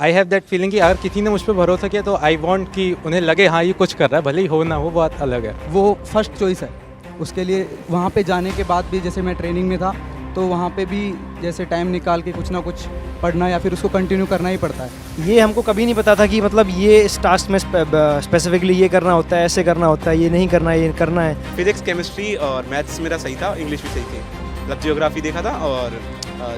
I have that feeling कि अगर किसी ने मुझ पर भरोसा किया तो आई वांट कि उन्हें लगे हाँ ये कुछ कर रहा है, भले ही हो ना हो, बात अलग है। वो फर्स्ट चॉइस है उसके लिए। वहाँ पे जाने के बाद भी जैसे मैं ट्रेनिंग में था तो वहाँ पे भी जैसे टाइम निकाल के कुछ ना कुछ पढ़ना या फिर उसको कंटिन्यू करना ही पड़ता है। ये हमको कभी नहीं पता था कि मतलब ये इस टास्क में स्पेसिफिकली ये करना होता है, ऐसे करना होता है, ये नहीं करना है, ये करना है। फिजिक्स, केमिस्ट्री और मैथ्स मेरा सही था, इंग्लिश भी सही थी, मतलब जियोग्राफी देखा था और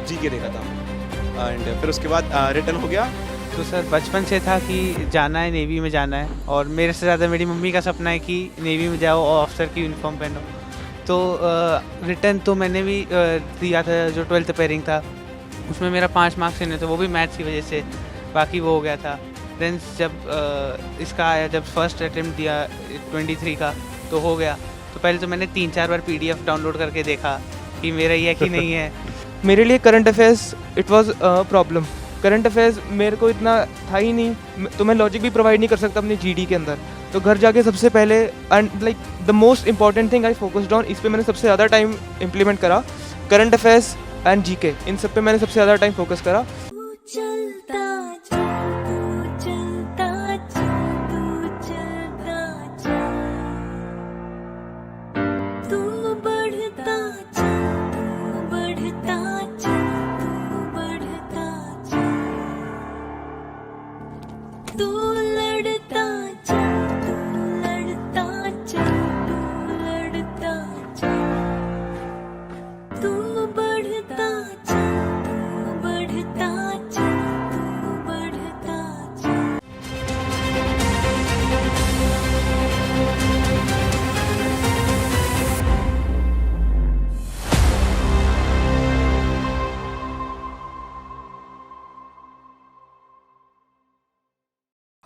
जीके देखा था, एंड फिर उसके बाद रिटर्न हो गया। तो सर बचपन से था कि जाना है, नेवी में जाना है, और मेरे से ज़्यादा मेरी मम्मी का सपना है कि नेवी में जाओ और ऑफिसर की यूनिफॉर्म पहनो। तो रिटर्न तो मैंने भी दिया था, जो 12th पेयरिंग था उसमें मेरा 5 मार्क्स नहीं थे, वो भी मैथ्स की वजह से, बाकी वो हो गया था। देन जब इसका आया, जब फर्स्ट अटेम्प्ट दिया 23 का तो हो गया। तो पहले तो मैंने 3-4 बार PDF डाउनलोड करके देखा कि मेरा ये कि नहीं है। मेरे लिए current affairs it was problem. Current affairs मेरे को इतना था ही नहीं, तो मैं लॉजिक भी प्रोवाइड नहीं कर सकता अपनी GD के अंदर। तो घर जाके सबसे पहले and like the most important thing I focused on, इस पे मैंने सबसे ज़्यादा टाइम इम्प्लीमेंट करा। करंट अफेयर्स एंड GK, इन सब पे मैंने सबसे ज़्यादा टाइम फोकस करा।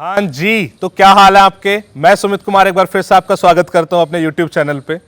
हाँ जी, तो क्या हाल है आपके। मैं सुमित कुमार एक बार फिर से आपका स्वागत करता हूं अपने YouTube चैनल पे।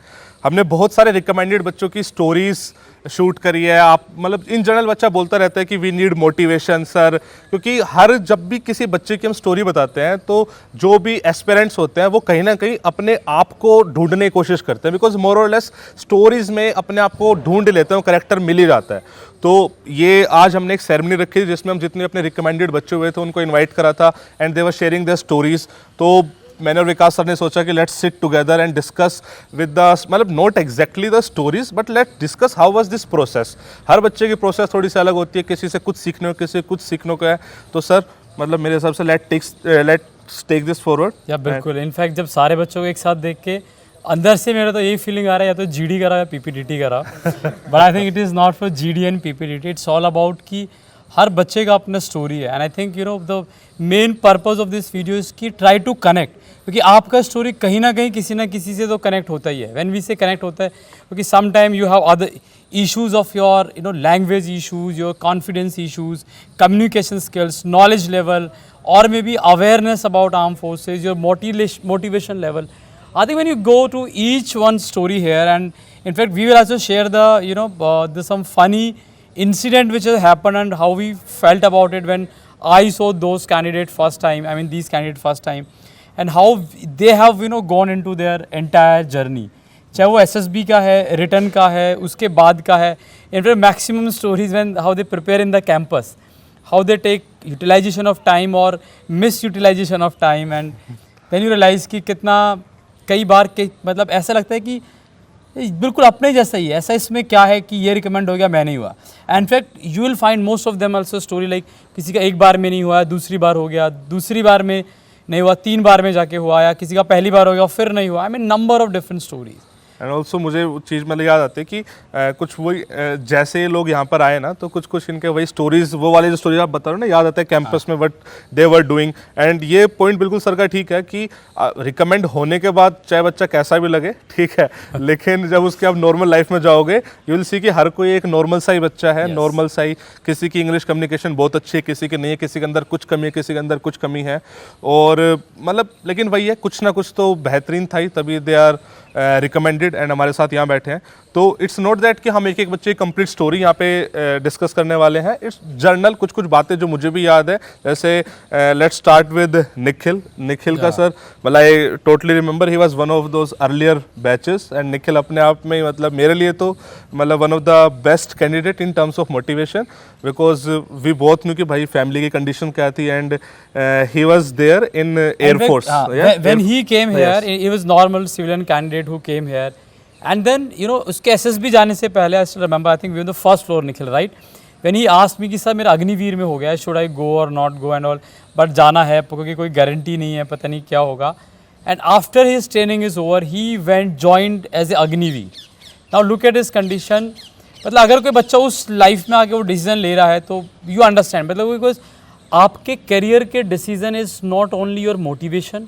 हमने बहुत सारे रिकमेंडेड बच्चों की स्टोरीज शूट करी है। आप मतलब इन जनरल बच्चा बोलता रहता है कि वी नीड मोटिवेशन सर, क्योंकि हर जब भी किसी बच्चे की हम स्टोरी बताते हैं तो जो भी एस्पिरेंट्स होते हैं वो कहीं ना कहीं अपने आप को ढूंढने की कोशिश करते हैं, बिकॉज मोर और लेस स्टोरीज में अपने आप को ढूंढ लेते हैं, करेक्टर मिल ही जाता है। तो ये आज हमने एक सेरेमनी रखी थी जिसमें हम जितने अपने रिकमेंडेड बच्चे हुए थे उनको इन्वाइट करा था and they were sharing their stories. तो मैंने और विकास सर ने सोचा कि let's sit together and discuss with the, मतलब not exactly the stories but let discuss how was this process. हर बच्चे की प्रोसेस थोड़ी सी अलग होती है, किसी से कुछ सीखने को, किसी से कुछ सीखने को है। तो सर मतलब मेरे हिसाब से लेट्स टेक दिस फॉरवर्ड। या बिल्कुल, इनफैक्ट जब सारे बच्चों को एक साथ देख के अंदर से मेरा तो यही फीलिंग आ रहा है, या तो GD करा या PPDT करा। But I think it is not for GD and PPDT, it's all about कि हर बच्चे का अपना स्टोरी है। And I think you know the main purpose of this video is कि ट्राई टू कनेक्ट, क्योंकि आपका स्टोरी कहीं ना कहीं किसी ना किसी से तो कनेक्ट होता ही है। व्हेन वी से कनेक्ट होता है, क्योंकि some time you have other issues of your you know language issues, your confidence issues, communication skills, knowledge level, or maybe awareness about armed forces, your motivation level. I think when you go to each one story here, and in fact we will also share the you know the some funny incident which has happened and how we felt about it when I saw those candidates first time, I mean these candidates first time, and how they have you know gone into their entire journey, चाहे वो SSB का है, return का है, उसके बाद का है। in fact maximum stories when how they prepare in the campus, how they take utilization of time or misutilization of time, and then you realize कि कितना कई बार के मतलब ऐसा लगता है कि बिल्कुल अपने जैसा ही है, ऐसा इसमें क्या है कि ये रिकमेंड हो गया मैं नहीं हुआ। And fact you will find most of them also story like किसी का एक बार में नहीं हुआ, दूसरी बार हो गया, दूसरी बार में नहीं हुआ, 3 बार में जाके हुआ, या किसी का पहली बार हो गया फिर नहीं हुआ। I mean number of different stories. And also मुझे वो चीज़ मतलब याद आती है कि कुछ वही जैसे लोग यहाँ पर आए ना तो कुछ इनके वही स्टोरीज, वो वाली जो स्टोरीज आप बता रहे हो ना, याद आता है कैंपस में what they were doing. And ये पॉइंट बिल्कुल सर का ठीक है कि रिकमेंड होने के बाद चाहे बच्चा कैसा भी लगे ठीक है, लेकिन जब उसके आप नॉर्मल लाइफ में जाओगे यू विल सी कि हर कोई एक नॉर्मल सा ही बच्चा है, नॉर्मल सा ही। किसी की इंग्लिश कम्युनिकेशन बहुत अच्छी है, किसी की नहीं है, किसी के अंदर कुछ कमी है, किसी के अंदर कुछ कमी है, और मतलब लेकिन वही है कुछ ना कुछ तो बेहतरीन था ही, तभी दे आर रिकमेंडेड एंड हमारे साथ यहाँ बैठे हैं। तो इट्स नॉट दैट कि हम एक एक बच्चे की कंप्लीट स्टोरी यहाँ पे डिस्कस करने वाले हैं, इट्स जर्नल कुछ कुछ बातें जो मुझे भी याद है। जैसे लेट्स स्टार्ट विद निखिल का सर, मतलब I totally remember he was one of those earlier batches and Nikhil अपने आप में मतलब मेरे लिए तो मतलब one of the best candidate in terms of motivation, because we both knew कि भाई फैमिली की कंडीशन क्या थी and he was there in air force. When he came here, he was normal civilian candidate who came here, and then उसके SSB जाने से पहले I still remember, I think we were on the first floor, Nikhil, right? When he asked me कि sir मेरा अग्निवीर में हो गया है, should I go or not go and all, but जाना है क्योंकि कोई गारंटी नहीं है, पता नहीं क्या होगा। And after his training is over, he joined as a Agniveer. Now look at his condition, मतलब अगर कोई बच्चा उस लाइफ में आके वो डिसीजन ले रहा है तो you understand, मतलब बिकॉज आपके करियर के decision is not only your motivation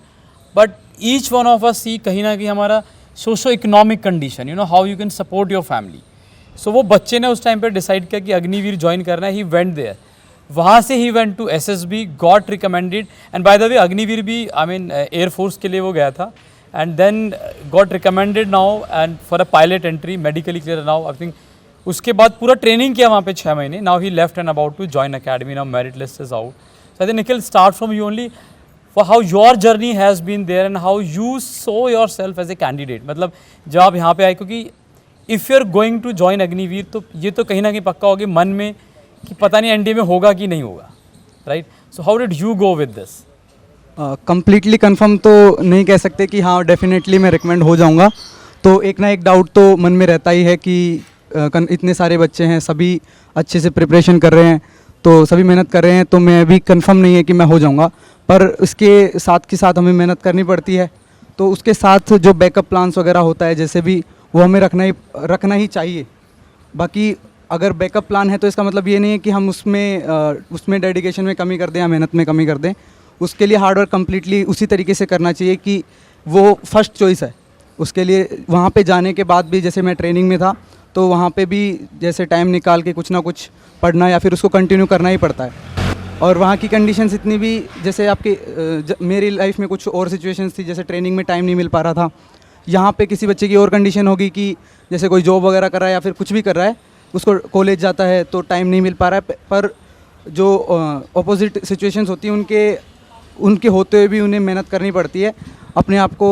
but each one of us see कहीं ना कहीं हमारा socio economic condition, how you can support your family. So वो बच्चे ने उस टाइम पे डिसाइड किया कि अग्निवीर ज्वाइन करना है, ही वेंट देयर। वहाँ से ही went to SSB, got recommended, and by the way Agniveer भी आई मीन एयरफोर्स के लिए वो गया था, and then got recommended now and for a pilot entry, medically clear now. I think उसके बाद पूरा ट्रेनिंग किया वहाँ पे 6 महीने। Now he left and about to join academy, now merit list is out. So I think Nikhil start from you only for how your journey has been there and how you saw your self as a candidate. मतलब जब आप यहाँ पे आए, क्योंकि if you are going to join Agniveer तो ये तो कहीं ना कहीं पक्का होगी मन में कि पता नहीं एनडीए में होगा कि नहीं होगा, right? So how did you go with this? Completely confirm तो नहीं कह सकते कि हाँ डेफिनेटली मैं रिकमेंड हो जाऊंगा। तो एक ना एक डाउट तो मन में रहता ही है कि इतने सारे बच्चे हैं, सभी अच्छे से प्रिपरेशन कर रहे हैं, तो सभी मेहनत कर रहे हैं, तो मैं भी कंफर्म नहीं है कि मैं हो जाऊंगा। पर इसके साथ के साथ हमें मेहनत करनी पड़ती है, तो उसके साथ जो बैकअप प्लान्स वगैरह होता है जैसे भी, वो हमें रखना ही चाहिए। बाकी अगर बैकअप प्लान है तो इसका मतलब ये नहीं है कि हम उसमें डेडिकेशन में कमी कर दें या मेहनत में कमी कर दें। उसके लिए हार्डवर्क कम्प्लीटली उसी तरीके से करना चाहिए कि वो फर्स्ट चॉइस है। उसके लिए वहाँ पे जाने के बाद भी, जैसे मैं ट्रेनिंग में था तो वहाँ पे भी जैसे टाइम निकाल के कुछ ना कुछ पढ़ना या फिर उसको कंटिन्यू करना ही पड़ता है। और वहाँ की कंडीशंस इतनी भी, जैसे आपकी मेरी लाइफ में कुछ और सिचुएशंस थी, जैसे ट्रेनिंग में टाइम नहीं मिल पा रहा था। यहाँ पे किसी बच्चे की और कंडीशन होगी कि जैसे कोई जॉब वगैरह कर रहा है या फिर कुछ भी कर रहा है, उसको कॉलेज जाता है तो टाइम नहीं मिल पा रहा है। पर जो अपोजिट सिचुएशंस होती हैं उनके होते हुए भी उन्हें मेहनत करनी पड़ती है, अपने आप को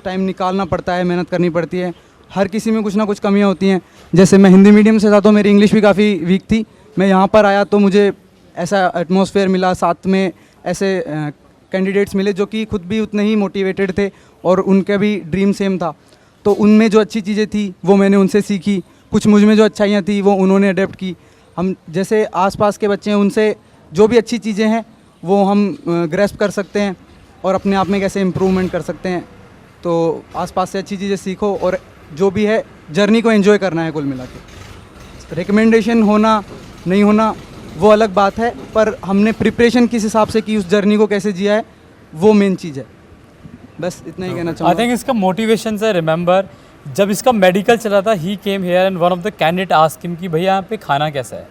टाइम निकालना पड़ता है, मेहनत करनी पड़ती है। हर किसी में कुछ ना कुछ कमियां होती हैं। जैसे मैं हिंदी मीडियम से था तो मेरी इंग्लिश भी काफ़ी वीक थी। मैं यहाँ पर आया तो मुझे ऐसा एटमॉस्फेयर मिला, साथ में ऐसे कैंडिडेट्स मिले जो कि खुद भी उतने ही मोटिवेटेड थे और उनका भी ड्रीम सेम था। तो उनमें जो अच्छी चीज़ें थी वो मैंने उनसे सीखी, कुछ मुझ में जो अच्छाइयाँ थी वो उन्होंने अडेप्ट की। हम जैसे आसपास के बच्चे हैं उनसे जो भी अच्छी चीज़ें हैं वो हम ग्रैस्प कर सकते हैं और अपने आप में कैसे इम्प्रूवमेंट कर सकते हैं। तो आसपास से अच्छी चीज़ें सीखो और जो भी है जर्नी को एंजॉय करना है कुल मिला के। रिकमेंडेशन होना नहीं होना वो अलग बात है, पर हमने प्रिपरेशन किस हिसाब से की, उस जर्नी को कैसे जिया है, वो मेन चीज़ है। बस इतना ही कहना चाहूँगा। आई थिंक इसका मोटिवेशन से रिमेंबर जब इसका मेडिकल चला था, ही came here and one of the candidate asked him कि भैया यहाँ पे खाना कैसा है।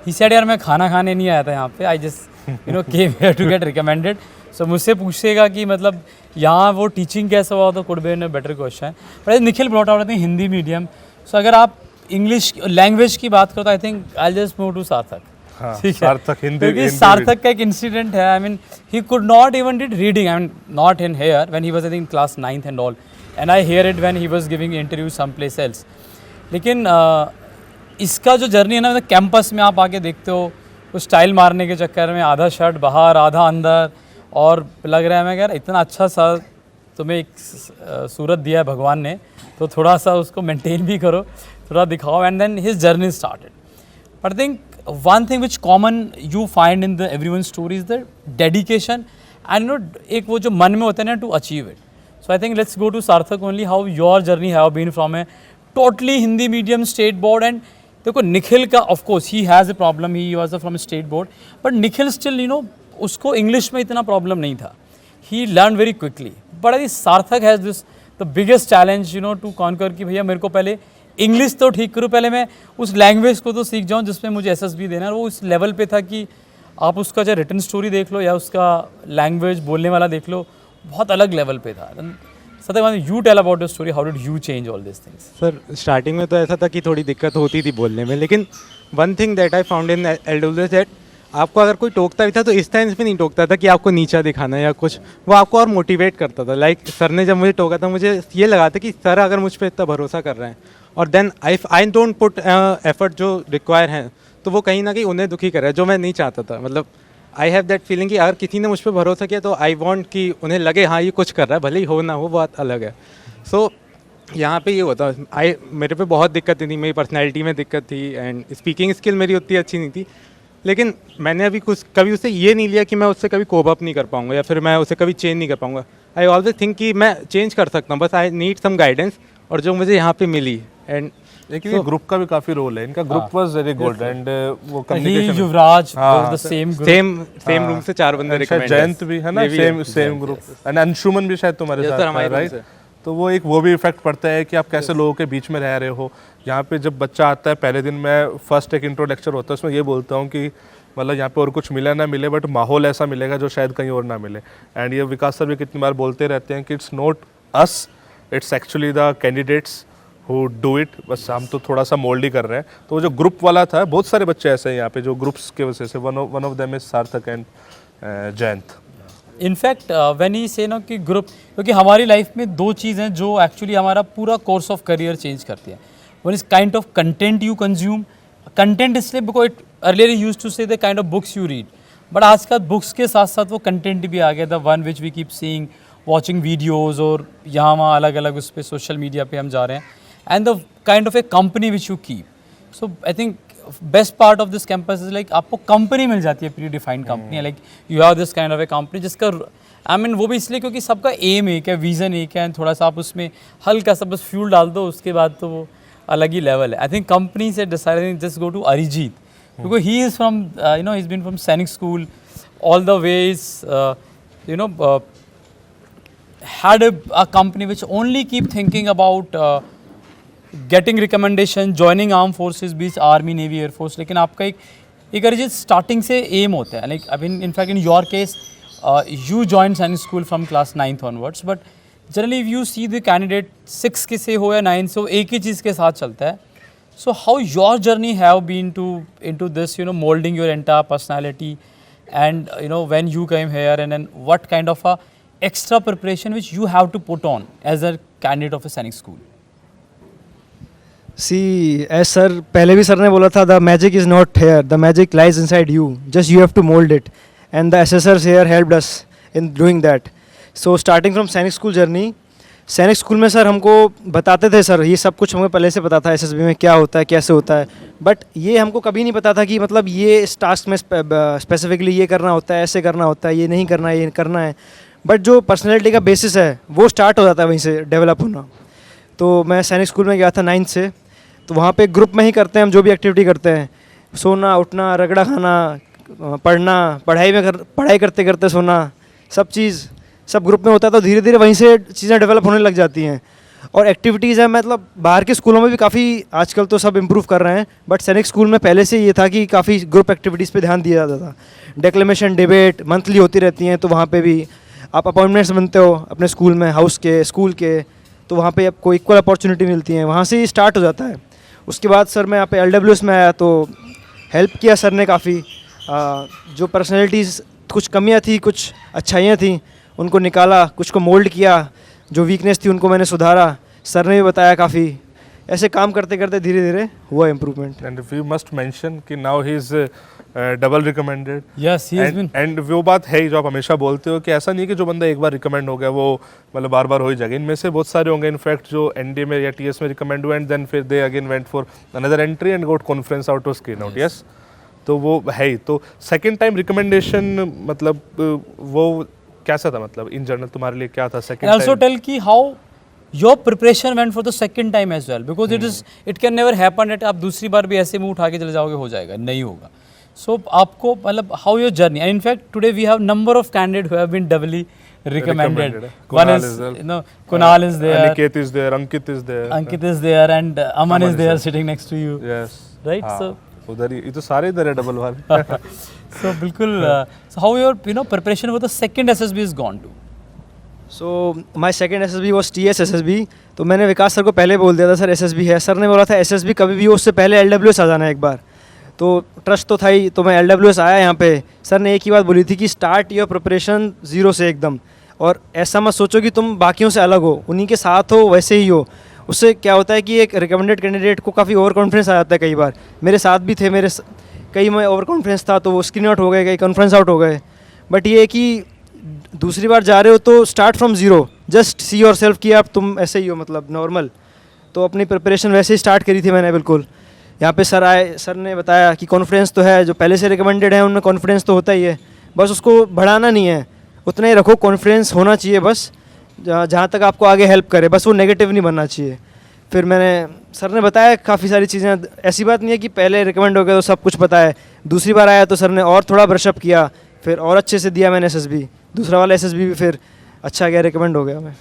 ही सेड यार मैं खाना खाने नहीं आया था यहाँ पे, I just came here to get recommended. So मुझसे पूछेगा कि मतलब यहाँ वो टीचिंग कैसा हुआ, तो could be in a better question. But Nikhil brought out I think Hindi medium. So अगर आप इंग्लिश लैंग्वेज की बात करो तो I think I just move to Sarthak. ठीक है, क्योंकि सार्थक का एक इंसिडेंट है। I mean he could not even did reading, I mean not in here when he was I think class 9th and all, and I hear it when he was giving interview some place else. लेकिन इसका जो journey है ना, मतलब campus में आप आके देखते हो, उस स्टाइल मारने के चक्कर में आधा शर्ट बाहर आधा अंदर, और लग रहा है मैं यार इतना अच्छा सा तुम्हें एक सूरत दिया है भगवान ने, तो थोड़ा सा उसको मेंटेन भी करो, थोड़ा दिखाओ। And then his journey started. But I think one thing which common you find in the everyone's story is the dedication and एक वो जो मन में होता है ना to achieve it. So I think let's go to Sarthak only, how your journey have been from a totally Hindi medium state board. And देखो निखिल का of course he has a problem, he was from a state board, but Nikhil still उसको English में इतना problem नहीं था, he learned very quickly. But I think Sarthak has this the biggest challenge to conquer कि भैया मेरे को पहले इंग्लिश तो ठीक करूँ, पहले मैं उस लैंग्वेज को तो सीख जाऊँ जिसमें मुझे SSB देना है। वो उस लेवल पे था कि आप उसका चाहे रिटन स्टोरी देख लो या उसका लैंग्वेज बोलने वाला देख लो, बहुत अलग लेवल पे था। Satyam, you tell about your story. How did you change all these things? Sir starting में तो ऐसा था कि थोड़ी दिक्कत होती थी बोलने में, लेकिन one thing that I found in LWS that आपको अगर कोई टोकता भी था तो इस टाइम पे नहीं टोकता था कि आपको नीचा दिखाना है या कुछ, वो आपको और मोटिवेट करता था. लाइक सर ने जब मुझे टोका था मुझे ये लगा था कि सर अगर मुझ पर इतना भरोसा कर रहे हैं और then I don't put effort जो रिक्वायर हैं, तो वो कहीं ना कहीं उन्हें दुखी कर रहा है, जो मैं नहीं चाहता था. मतलब आई हैव दैट फीलिंग कि अगर किसी ने मुझ पर भरोसा किया तो आई वांट कि उन्हें लगे हाँ ये कुछ कर रहा है, भले ही हो ना हो, बात अलग है. सो यहाँ पे ये होता मेरे पे बहुत दिक्कत थी, मेरी पर्सनैलिटी में दिक्कत थी एंड स्पीकिंग स्किल मेरी उतनी अच्छी नहीं थी. लेकिन मैंने अभी कुछ कभी उससे ये नहीं लिया कि मैं उससे कभी कोप अप नहीं कर पाऊँगा या फिर मैं उसे कभी चेंज नहीं कर पाऊँगा. आई ऑलवेज थिंक कि मैं चेंज कर सकता हूँ, बस आई नीड सम गाइडेंस, और जो मुझे यहाँ पे मिली. एंड लेकिन ये ग्रुप का भी काफी रोल है, इनका group was very good and वो He, communication. Yuvraj, was the same group. Same room से 4 बंदे शायद recommend जयंत भी है ना, ये भी सेम है, सेम ग्रुप, एंड अंशुमन भी शायद तुम्हारे Yes, साथ sir, था, हमारे room राइट? से. तो वो एक वो भी इफेक्ट पड़ता है कि आप कैसे लोगों के बीच में रह रहे हो. यहाँ पे जब बच्चा आता है पहले दिन, मैं फर्स्ट एक इंट्रो लेक्चर होता है उसमें ये बोलता हूँ कि मतलब यहाँ पे और कुछ मिले ना मिले बट माहौल ऐसा मिलेगा जो शायद कहीं और ना मिले. एंड ये विकास सर भी कितनी बार बोलते रहते हैं कि it's not us, it's actually the candidates who do it, बस हम तो थोड़ा सा मोल्ड ही कर रहे हैं. तो वो जो ग्रुप वाला था, बहुत सारे बच्चे ऐसे हैं यहाँ पे जो ग्रुप्स के वजह से, वन ऑफ देम इज सार्थक and Jayant. In fact when he से ना कि ग्रुप, क्योंकि हमारी लाइफ में दो चीज़ हैं जो एक्चुअली हमारा पूरा कोर्स ऑफ करियर चेंज करती है. One is kind of content you consume. Content इसलिए because it earlier use to say the kind of books you read, but आज का बुक्स के साथ साथ वो कंटेंट भी आ गया, the one which we keep seeing, watching videos, और यहाँ वहाँ अलग अलग उस पर सोशल मीडिया पे हम जा रहे हैं. And the kind of A company which you keep. So I think best part of this campus is like आपको कंपनी मिल जाती है, pre defined company, like you have this kind of A company जिसका I mean वो भी इसलिए क्योंकि सबका M एक है, विजन एक है, थोड़ा सा आप उसमें हल्का सा बस फ्यूल डाल दो, उसके बाद तो वो अलग ही लेवल है. आई थिंक कंपनी से decide just go to Arijit, because he is from you know, he is been from Sainik School all the ways, you know, had a company which only keep thinking about getting recommendation, joining armed forces, beach army, navy, air force. लेकिन आपका एक Arijit starting से M होता है. Like I mean in fact in your case you joined सैनिक school from class 9th onwards, but generally if you see the candidate 6 के से हो या 9 से हो, एक ही चीज़ के साथ चलता है. So how your journey have been to into this, you know, moulding your entire personality, and you know when you came here, and then what kind of a extra preparation which you have to put on as a candidate of a Sainik School? See as sir पहले भी sir ने बोला था, the magic is not here, the magic lies inside you, just you have to mould it, and the assessors here helped us in doing that. So starting from Sainik School journey, Sainik School में sir हमको बताते थे, sir ये सब कुछ हमें पहले से पता था एसएसबी में क्या होता है, कैसे होता है, बट ये हमको कभी नहीं पता था कि मतलब ये इस टास्क में स्पेसिफिकली ये करना होता है, ऐसे करना होता है, ये नहीं करना है, ये करना है. बट जो पर्सनैलिटी का बेसिस है वो स्टार्ट हो जाता है वहीं से डेवलप होना. तो मैं सैनिक स्कूल में गया था 9th से, तो वहाँ पे ग्रुप में ही करते हैं हम जो भी एक्टिविटी करते हैं, सोना उठना, रगड़ा खाना, पढ़ना, पढ़ाई करते करते सोना, सब ग्रुप में होता है. तो धीरे धीरे वहीं से चीज़ें डेवलप होने लग जाती हैं. और एक्टिविटीज़ है, मतलब बाहर के स्कूलों में भी काफ़ी आजकल तो सब इम्प्रूव कर रहे हैं, बट सैनिक स्कूल में पहले से ये था कि काफ़ी ग्रुप एक्टिविटीज़ पे ध्यान दिया जाता था. डेक्लेमेशन डिबेट मंथली होती रहती हैं, तो वहाँ पे भी आप अपॉइंटमेंट्स बनते हो अपने स्कूल में, हाउस के, स्कूल के, तो वहाँ पे आपको इक्वल अपॉर्चुनिटी मिलती है, वहाँ से ही स्टार्ट हो जाता है. उसके बाद सर मैं यहाँ पे LWS में आया तो हेल्प किया सर ने काफ़ी. जो पर्सनैलिटीज़ कुछ कमियाँ थी, कुछ अच्छाइयाँ थी, उनको निकाला, कुछ को मोल्ड किया, जो वीकनेस थी उनको मैंने सुधारा, सर ने भी बताया काफ़ी. ऐसे काम करते करते धीरे धीरे हुआ improvement. And we must mention कि now he is double recommended. Yes, he has been. And वो बात है ही जो आप हमेशा बोलते हो कि ऐसा नहीं है कि जो बंदा एक बार रिकमेंड हो गया वो मतलब बार बार हो ही जाएगा. इनमें से बहुत सारे होंगे इनफैक्ट जो NDA में या TS में रिकमेंड हुए एंड देन फिर they again went for another entry and got conference out of screen out. Yes, तो वो है ही. तो सेकंड टाइम रिकमेंडेशन मतलब वो कैसा था, मतलब इन जनरल तुम्हारे लिए क्या था second And also time? tell कि how your preparation went for the second time as well, because it can never happen that आप दूसरी बार भी ऐसे मुंह उठा के चले जाओगे, हो जाएगा, नहीं होगा. So आपको मतलब how your journey, and in fact today we have number of candidates who have been doubly recommended. One Kunal is is there. you know, Kunal is there, Aniket is there, Ankit is there. Ankit is there, and Aman is there sitting next to you, Yes. right? हाँ, So उधर ही, ये तो सारे इधर है double वाले. so बिल्कुल. So how your preparation for the second SSB is gone to? So my second SSB was TS SSB. तो मैंने विकास सर को पहले बोल दिया था सर SSB है. सर ने बोला था SSB कभी भी हो उससे पहले LWS आ जाना एक बार. तो ट्रस्ट तो था ही, तो मैं LWS आया यहाँ पे. सर ने एक ही बात बोली थी कि स्टार्ट योर प्रिपरेशन ज़ीरो से एकदम, और ऐसा मत सोचो कि तुम बाकियों से अलग हो, उन्हीं के साथ हो वैसे ही हो. उससे क्या होता है कि एक रिकमेंडेड कैंडिडेट को काफ़ी ओवर कॉन्फिडेंस आ जाता है. कई बार मेरे साथ भी थे, कई में ओवर कॉन्फिडेंस था तो वो स्क्रीन आउट हो गए, कई कॉन्फ्रेंस आउट हो गए. बट ये है कि दूसरी बार जा रहे हो तो start from zero, just see your self कि आप तुम ऐसे ही हो, मतलब नॉर्मल. तो अपनी प्रिपरेशन वैसे ही स्टार्ट करी थी मैंने बिल्कुल. यहाँ पे सर आए, सर ने बताया कि कॉन्फिडेंस तो है, जो पहले से रिकमेंडेड है उनमें कॉन्फिडेंस तो होता ही है, बस उसको बढ़ाना नहीं है, उतना ही रखो. कॉन्फिडेंस होना चाहिए बस, जहाँ तक आपको आगे हेल्प करे, बस वो नेगेटिव नहीं बनना चाहिए. फिर सर ने बताया काफ़ी सारी चीज़ें. ऐसी बात नहीं है कि पहले रिकमेंड हो गया तो सब कुछ पता है. दूसरी बार आया तो सर ने और थोड़ा ब्रशअप किया, फिर और अच्छे से दिया मैंने SSB. दूसरा वाला SSB भी फिर अच्छा गया, रिकमेंड हो गया मैं.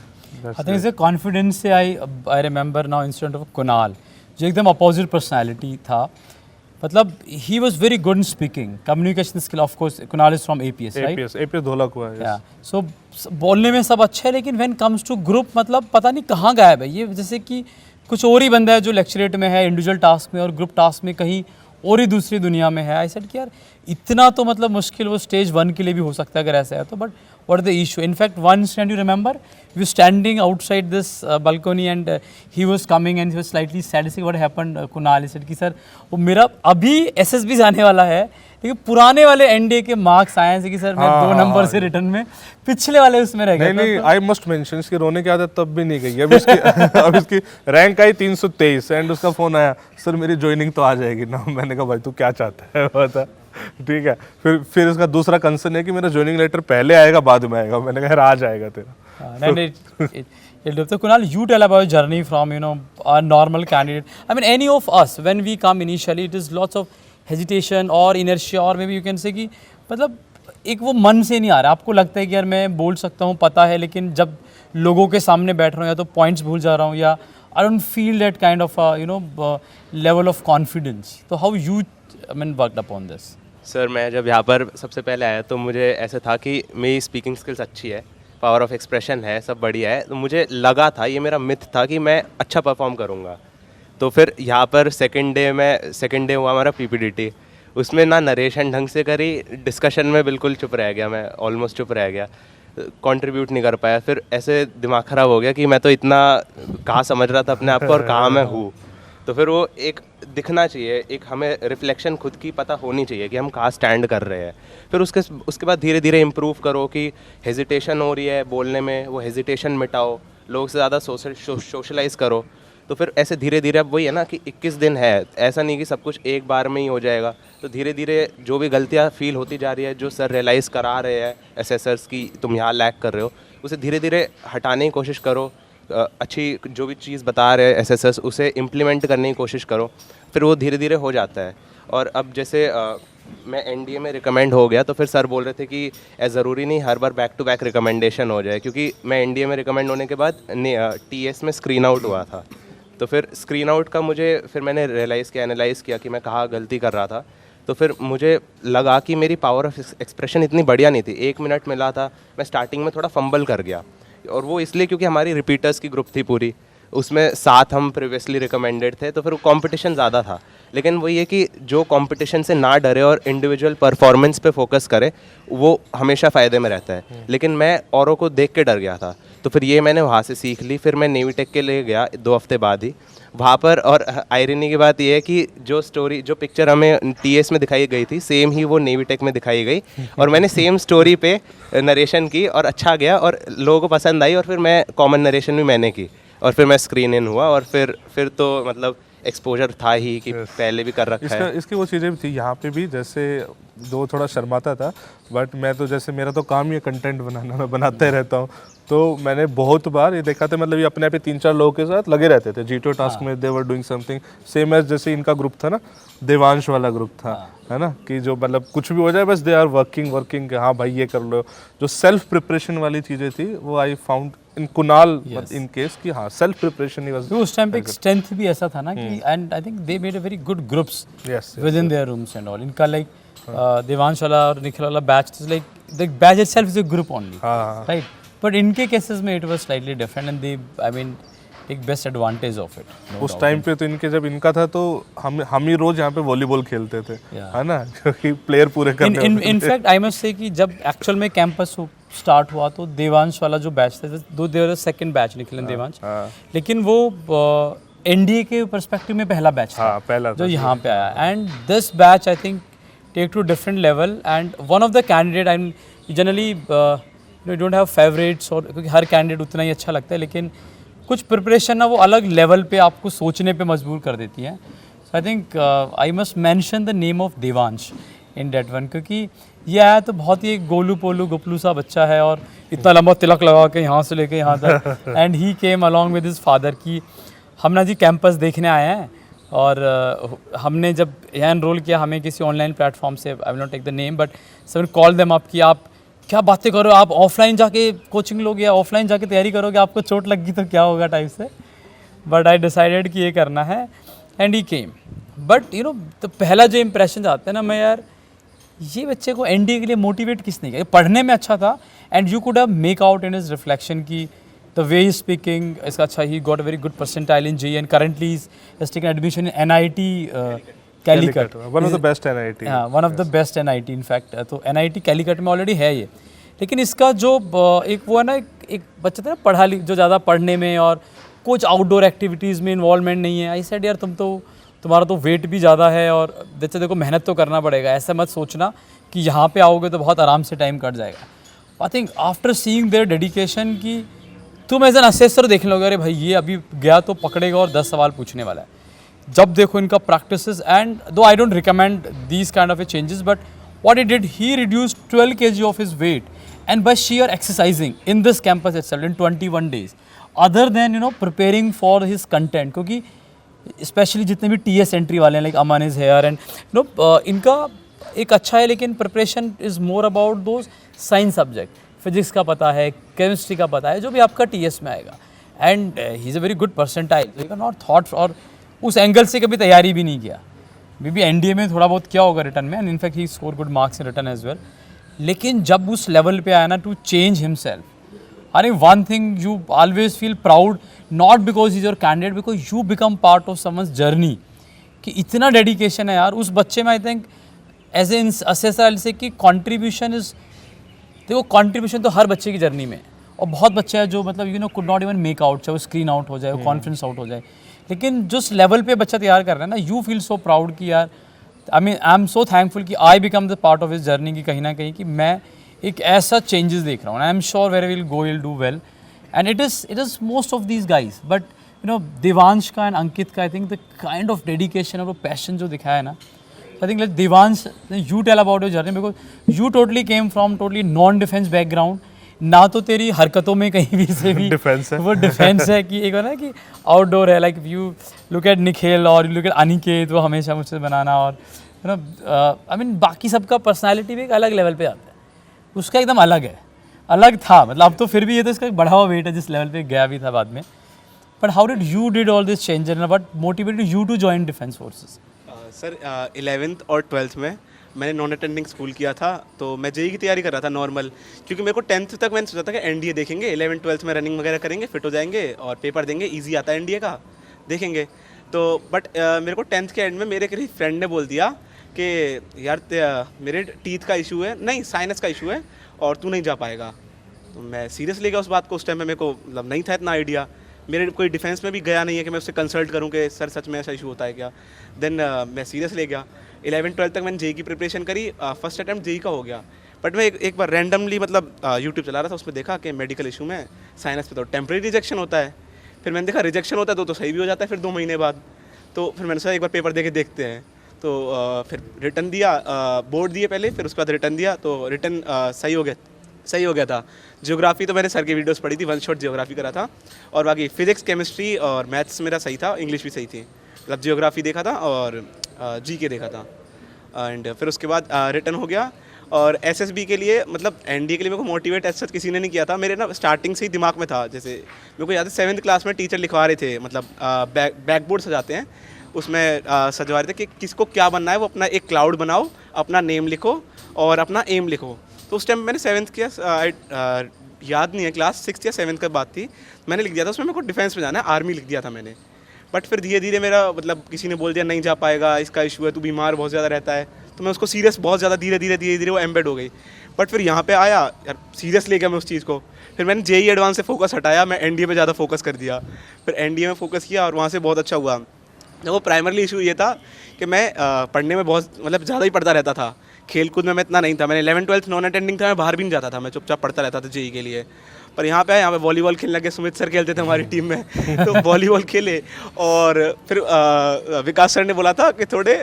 आई थिंक इसे कॉन्फिडेंस से I remember now incident of Kunal, जो एकदम अपोजिट पर्सनालिटी था. मतलब he was very good in speaking, communication skill. Of course Kunal is from APS, right? APS ढोलक हुआ है. सो बोलने में सब अच्छा है, लेकिन व्हेन कम्स टू ग्रुप मतलब पता नहीं कहाँ गायब है ये. जैसे कि कुछ और ही बंदा है जो लेक्चरेट में है इंडिविजुअल टास्क में, और ग्रुप टास्क में कहीं और ही दूसरी दुनिया में है. आई सेड कि यार इतना तो मतलब मुश्किल वो स्टेज 1 के लिए भी हो सकता है अगर ऐसा है तो. But what the issue, in fact one stand, you remember we standing outside this balcony and he was coming and he was slightly sad. Say what happened Kunal, said कि सर वो मेरा अभी SSB जाने वाला है, लेकिन पुराने वाले NDA के मार्क्स आए हैं कि सर मैं 2 नंबर से रिटर्न में, पिछले वाले उसमें रह गया. नहीं, आई मस्ट मेंशन इसकी रोने की आदत तब भी नहीं गई है. अब इसकी रैंक आई 323 एंड उसका फोन आया, सर मेरी ज्वाइनिंग तो आ जाएगी ना. मैंने कहा भाई तू क्या चाहता है बता. ठीक है, फिर इसका दूसरा कंसर्न है कि मेरा ज्वाइनिंग लेटर पहले आएगा बाद में आएगा. मैंने कहा आ जाएगा तेरा. So Kunal, you tell about your journey from a normal candidate. I mean, any of us when we come initially, it is lots of hesitation or inertia or maybe you can say कि मतलब एक वो मन से नहीं आ रहा. आपको लगता है कि यार मैं बोल सकता हूँ, पता है, लेकिन जब लोगों के सामने बैठ रहा हूँ या तो पॉइंट्स भूल जा रहा हूँ, या I don't feel that kind of level of confidence. So how you worked upon this? Sir मैं जब यहाँ पर सबसे पहले आया तो मुझे ऐसे था कि मेरी स्पीकिंग स्किल्स अच्छी है, पावर ऑफ एक्सप्रेशन है, सब बढ़िया है. तो मुझे लगा था, ये मेरा मिथ था कि मैं अच्छा परफॉर्म करूँगा. तो फिर यहाँ पर सेकंड डे हुआ हमारा PPDT. उसमें ना नरेशन ढंग से करी, डिस्कशन में बिल्कुल चुप रह गया, मैं ऑलमोस्ट चुप रह गया, कंट्रीब्यूट नहीं कर पाया. फिर ऐसे दिमाग ख़राब हो गया कि मैं तो इतना कहाँ समझ रहा था अपने आप को और कहाँ मैं हूँ. तो फिर वो एक दिखना चाहिए, एक हमें रिफ्लेक्शन खुद की पता होनी चाहिए कि हम कहाँ स्टैंड कर रहे हैं. फिर उसके बाद धीरे धीरे इम्प्रूव करो कि हेजिटेशन हो रही है बोलने में, वो हेजिटेशन मिटाओ, लोग से ज़्यादा सोशलाइज करो. तो फिर ऐसे धीरे धीरे, अब वही है ना कि 21 दिन है, ऐसा नहीं कि सब कुछ एक बार में ही हो जाएगा. तो धीरे धीरे जो भी गलतियाँ फील होती जा रही है, जो सर रियलाइज़ करा रहे हैं एसेसर्स की तुम यहाँ लैक कर रहे हो, उसे धीरे धीरे हटाने की कोशिश करो. अच्छी जो भी चीज़ बता रहे हैं एसेसर्स उसे इम्प्लीमेंट करने की कोशिश करो. फिर वो धीरे धीरे हो जाता है. और अब जैसे मैं NDA में रिकमेंड हो गया तो फिर सर बोल रहे थे कि ज़रूरी नहीं हर बार बैक टू बैक रिकमेंडेशन हो जाए, क्योंकि मैं NDA में रिकमेंड होने के बाद TS में स्क्रीन आउट हुआ था. तो फिर स्क्रीन आउट का फिर मैंने रियलाइज़ किया, एनालाइज़ किया कि मैं कहाँ गलती कर रहा था. तो फिर मुझे लगा कि मेरी पावर ऑफ एक्सप्रेशन इतनी बढ़िया नहीं थी. 1 मिनट मिला था, मैं स्टार्टिंग में थोड़ा फंबल कर गया, और वो इसलिए क्योंकि हमारी रिपीटर्स की ग्रुप थी पूरी, उसमें 7 हम प्रीवियसली रिकमेंडेड थे. तो फिर वो कंपटीशन ज़्यादा था. लेकिन वही है कि जो कंपटीशन से ना डरे और इंडिविजुअल परफॉर्मेंस पे फोकस करे, वो हमेशा फ़ायदे में रहता है. लेकिन मैं औरों को देख के डर गया था. तो फिर ये मैंने वहाँ से सीख ली. फिर मैं नेवी टेक के लिए गया 2 हफ्ते बाद ही वहाँ पर. और आयरनी की बात ये है कि जो पिक्चर हमें TS में दिखाई गई थी, सेम ही वो नेवी टेक में दिखाई गई. और मैंने सेम स्टोरी पे नरेशन की और अच्छा गया और लोगों को पसंद आई. और फिर मैं कॉमन नरेशन भी मैंने की और फिर मैं स्क्रीन इन हुआ. और फिर तो मतलब एक्सपोजर था ही कि पहले भी कर रखा है. इसकी वो चीज़ें भी थी यहाँ पे भी. जैसे दो थोड़ा शर्माता था, बट मैं तो जैसे मेरा तो काम ही है कंटेंट बनाना, मैं बनाते रहता हूँ. तो मैंने बहुत बार ये देखा था, मतलब ये अपने आप ही 3-4 लोगों के साथ लगे रहते थे G2 टास्क में. They were doing something same as जैसे इनका ग्रुप था ना, देवांश वाला ग्रुप था, है ना, कि जो मतलब कुछ भी हो जाए बस दे आर वर्किंग हाँ भाई ये कर लो. जो सेल्फ प्रिपरेशन वाली चीज़ें थी वो I found in Kunal in case कि हाँ सेल्फ प्रिपरेशन ही वाज. उस टाइम पे एक स्ट्रेंथ भी ऐसा था ना कि, and I think they made a very good groups with in their rooms and all. इनका लाइक देवांश वाला और निखिल वाला batch, like the batch itself is a group only, right. But इनके केसेस में it was slightly different and they I mean take best advantage of it. उस time पे तो इनके जब इनका था तो हम ही रोज यहाँ पे वॉलीबॉल खेलते थे, है ना, क्योंकि प्लेयर पूरे करने in fact I must say कि जब एक्चुअल में कैंपस स्टार्ट हुआ तो देवांश वाला जो बैच था, दो देवर सेकंड बैच निकले देवांश, लेकिन वो एनडीए के पर्सपेक्टिव में पहला बैच था, पहला जो यहाँ पे आया। And this batch I think take to different level and one of the candidate I generally you don't have favourites, और क्योंकि हर कैंडिडेट उतना ही अच्छा लगता है, लेकिन कुछ प्रिपरेशन ना वो अलग लेवल पे आपको सोचने पे मजबूर कर देती है। So I think I must mention the name of Devansh in that one, क्योंकि ये आया तो बहुत ही गोलू पोलू गुपलू सा बच्चा है और इतना लंबा तिलक लगा के यहाँ से लेके यहाँ तक, and he came along with his father की हम ना जी कैंपस देखने आए हैं। और हमने जब यहाँ एनरोल किया, हमें किसी ऑनलाइन प्लेटफॉर्म से, I will not take the name, but sir call them up कि आप क्या बातें करो, आप ऑफलाइन जाके कोचिंग लोगे या ऑफलाइन जाके तैयारी करोगे, आपको चोट लग गई तो क्या होगा टाइप से। बट आई डिसाइडेड कि ये करना है and he came. But you know तो पहला जो इम्प्रेशन आता है ना, मैं यार ये बच्चे को एनडीए के लिए मोटिवेट किसने किया। पढ़ने में अच्छा था and you could have make out in his reflection की द वे ही स्पीकिंग इसका अच्छा, he got a very good percentile in JEE and currently is taken admission in NIT Calicut, one of the best NIT, हाँ one of the best NIT in fact. तो NIT Calicut में already है ये, लेकिन इसका जो एक वो है ना, एक बच्चा था ना पढ़ा जो ज़्यादा पढ़ने में और कुछ आउटडोर एक्टिविटीज़ में इन्वॉल्वमेंट नहीं है। आई सेड यार तुम्हारा तो वेट भी ज़्यादा है और जैसे देखो मेहनत तो करना पड़ेगा, ऐसा मत सोचना कि यहाँ पे आओगे तो बहुत आराम से टाइम कट जाएगा। I think after seeing their dedication की तुम एज एन असेसर देख लोगे, अरे भाई ये अभी गया तो पकड़ेगा और 10 सवाल पूछने वाला है। जब देखो इनका प्रैक्टिसेस, एंड दो I don't recommend these kind of A changes, but what he did, he reduced 12 kg of his weight and by sheer exercising in this campus itself in 21 days, other than preparing for his content, क्योंकि specially जितने भी TS entry वाले हैं like Aman is here and इनका एक अच्छा है, लेकिन preparation is more about those science subject, physics का पता है, केमिस्ट्री का पता है, जो भी आपका TS में आएगा, and he is a very good percentile, you can not thought, और उस एंगल से कभी तैयारी भी नहीं किया। मे बी NDA में थोड़ा बहुत क्या होगा रिटर्न में, and in fact he score good marks in written as well, लेकिन जब उस लेवल पे आया ना to change himself, I think one thing you always feel proud, not because is your candidate, because you become part of someone's journey, कि इतना dedication है यार उस बच्चे में। I think as a assessor से कि कॉन्ट्रीब्यूशन इज, देखो कॉन्ट्रीब्यूशन तो हर बच्चे की जर्नी में, और बहुत बच्चे हैं जो मतलब could not even make out, चाहे वो स्क्रीन आउट हो जाए, कॉन्फ्रेंस आउट हो जाए, लेकिन जिस लेवल पे बच्चा तैयार कर रहा है ना, यू फील सो प्राउड कि यार आई एम सो थैंकफुल कि I become the part of his journey, की कहीं ना कहीं कि मैं एक ऐसा चेंजेस देख रहा हूँ। I am sure where will go, will do well, and it is most of these guys, but Devansh का एंड अंकित का I think the kind of dedication और वो पैशन जो दिखाया है ना, I think like Devansh, you tell about your journey, because you totally came from totally non defence background, ना तो तेरी हरकतों में कहीं भी से भी डिफेंस है, वो डिफेंस है कि एक है ना कि आउटडोर है, like you look at Nikhil और यू लुक एट अनिकेत, वो हमेशा मुझसे बनाना, और आई मीन बाकी सबका पर्सनालिटी भी एक अलग लेवल पे आता है, उसका एकदम अलग है, अलग था, मतलब अब तो फिर भी ये तो इसका एक बढ़ा हुआ वेट है जिस लेवल पे गया भी था बाद में। But how did you did all this change and what motivated you to join defence forces? Sir 11th और 12th में मैंने नॉन अटेंडिंग स्कूल किया था, तो मैं जेई की तैयारी कर रहा था नॉर्मल, क्योंकि मेरे को 10th तक मैंने सोचा था कि NDA देखेंगे, 11th 12th में रनिंग वगैरह करेंगे, फिट हो जाएंगे और पेपर देंगे, ईजी आता है NDA का, देखेंगे। तो बट मेरे को 10th के एंड में मेरे किसी फ्रेंड ने बोल दिया कि यार मेरे टीथ का इशू है, नहीं साइनस का इशू है और तू नहीं जा पाएगा। तो मैं सीरियस ले गया उस बात को, उस टाइम में मेरे को मतलब नहीं था इतना आइडिया, मेरे कोई डिफेंस में भी गया नहीं है कि मैं उससे कंसल्ट करूं कि सर सच में ऐसा इशू होता है क्या। देन मैं सीरियस ले गया, 11th-12th तक मैंने जेई की प्रिपरेशन करी, फर्स्ट अटैम्प्ट जेई का हो गया। बट मैं एक बार रैंडमली मतलब यूट्यूब चला रहा था, उसमें देखा कि मेडिकल इशू में साइनस पे तो टेम्प्रेरी रिजेक्शन होता है, फिर मैंने देखा रिजेक्शन होता है तो सही भी हो जाता है फिर 2 महीने बाद। तो फिर मैंने सोचा एक बार पेपर दे के देखते हैं, तो फिर रिटर्न दिया, बोर्ड दिए पहले, फिर उसके बाद रिटर्न दिया, तो रिटर्न सही हो गया था। ज्योग्राफी तो मैंने सर की वीडियोस पढ़ी थी, 1 शॉट ज्योग्राफी करा था, और बाकी फिजिक्स केमिस्ट्री और मैथ्स मेरा सही था, इंग्लिश भी सही थी, मतलब ज्योग्राफी देखा था और जीके देखा था। एंड फिर उसके बाद रिटर्न हो गया, और एसएसबी के लिए मतलब एनडीए के लिए मेरे को मोटिवेट ऐसा किसी ने नहीं किया था, मेरे ना स्टार्टिंग से ही दिमाग में था। जैसे मेरे को याद है 7th क्लास में टीचर लिखवा रहे थे, मतलब बैकबोर्ड सजाते हैं, उसमें सजवा रहे थे कि किसको क्या बनना है, वो अपना एक क्लाउड बनाओ, अपना नेम लिखो और अपना एम लिखो। तो उस टाइम मैंने 7th किया, याद नहीं है, क्लास 6th या 7th की बात थी, मैंने लिख दिया था उसमें मेरे को डिफेंस में जाना है, आर्मी लिख दिया था मैंने। बट फिर धीरे धीरे मेरा मतलब किसी ने बोल दिया नहीं जा पाएगा, इसका इशू है, तू बीमार बहुत ज़्यादा रहता है, तो मैं उसको सीरियस बहुत ज़्यादा धीरे धीरे वो एम्बेड हो गई। बट फिर यहाँ पे आया यार, सीरियस ले गया मैं उस चीज़ को, फिर मैंने जेई एडवांस से फोकस हटाया, मैं एनडीए पे ज़्यादा फोकस कर दिया, फिर एनडीए में फोकस किया और वहाँ से बहुत अच्छा हुआ। वो प्राइमरली इशू ये था कि मैं पढ़ने में बहुत मतलब ज़्यादा ही पढ़ता रहता था, खेल कूद में मैं इतना नहीं था। मैंने 11th-12th नॉन अटेंडिंग था, मैं बाहर भी नहीं जाता था, मैं चुपचाप पढ़ता रहता था जेई के लिए। पर यहाँ पे वॉलीबॉल खेलने लगे, सुमित सर खेलते थे हमारी टीम में तो वॉलीबॉल खेले, और फिर विकास सर ने बोला था कि थोड़े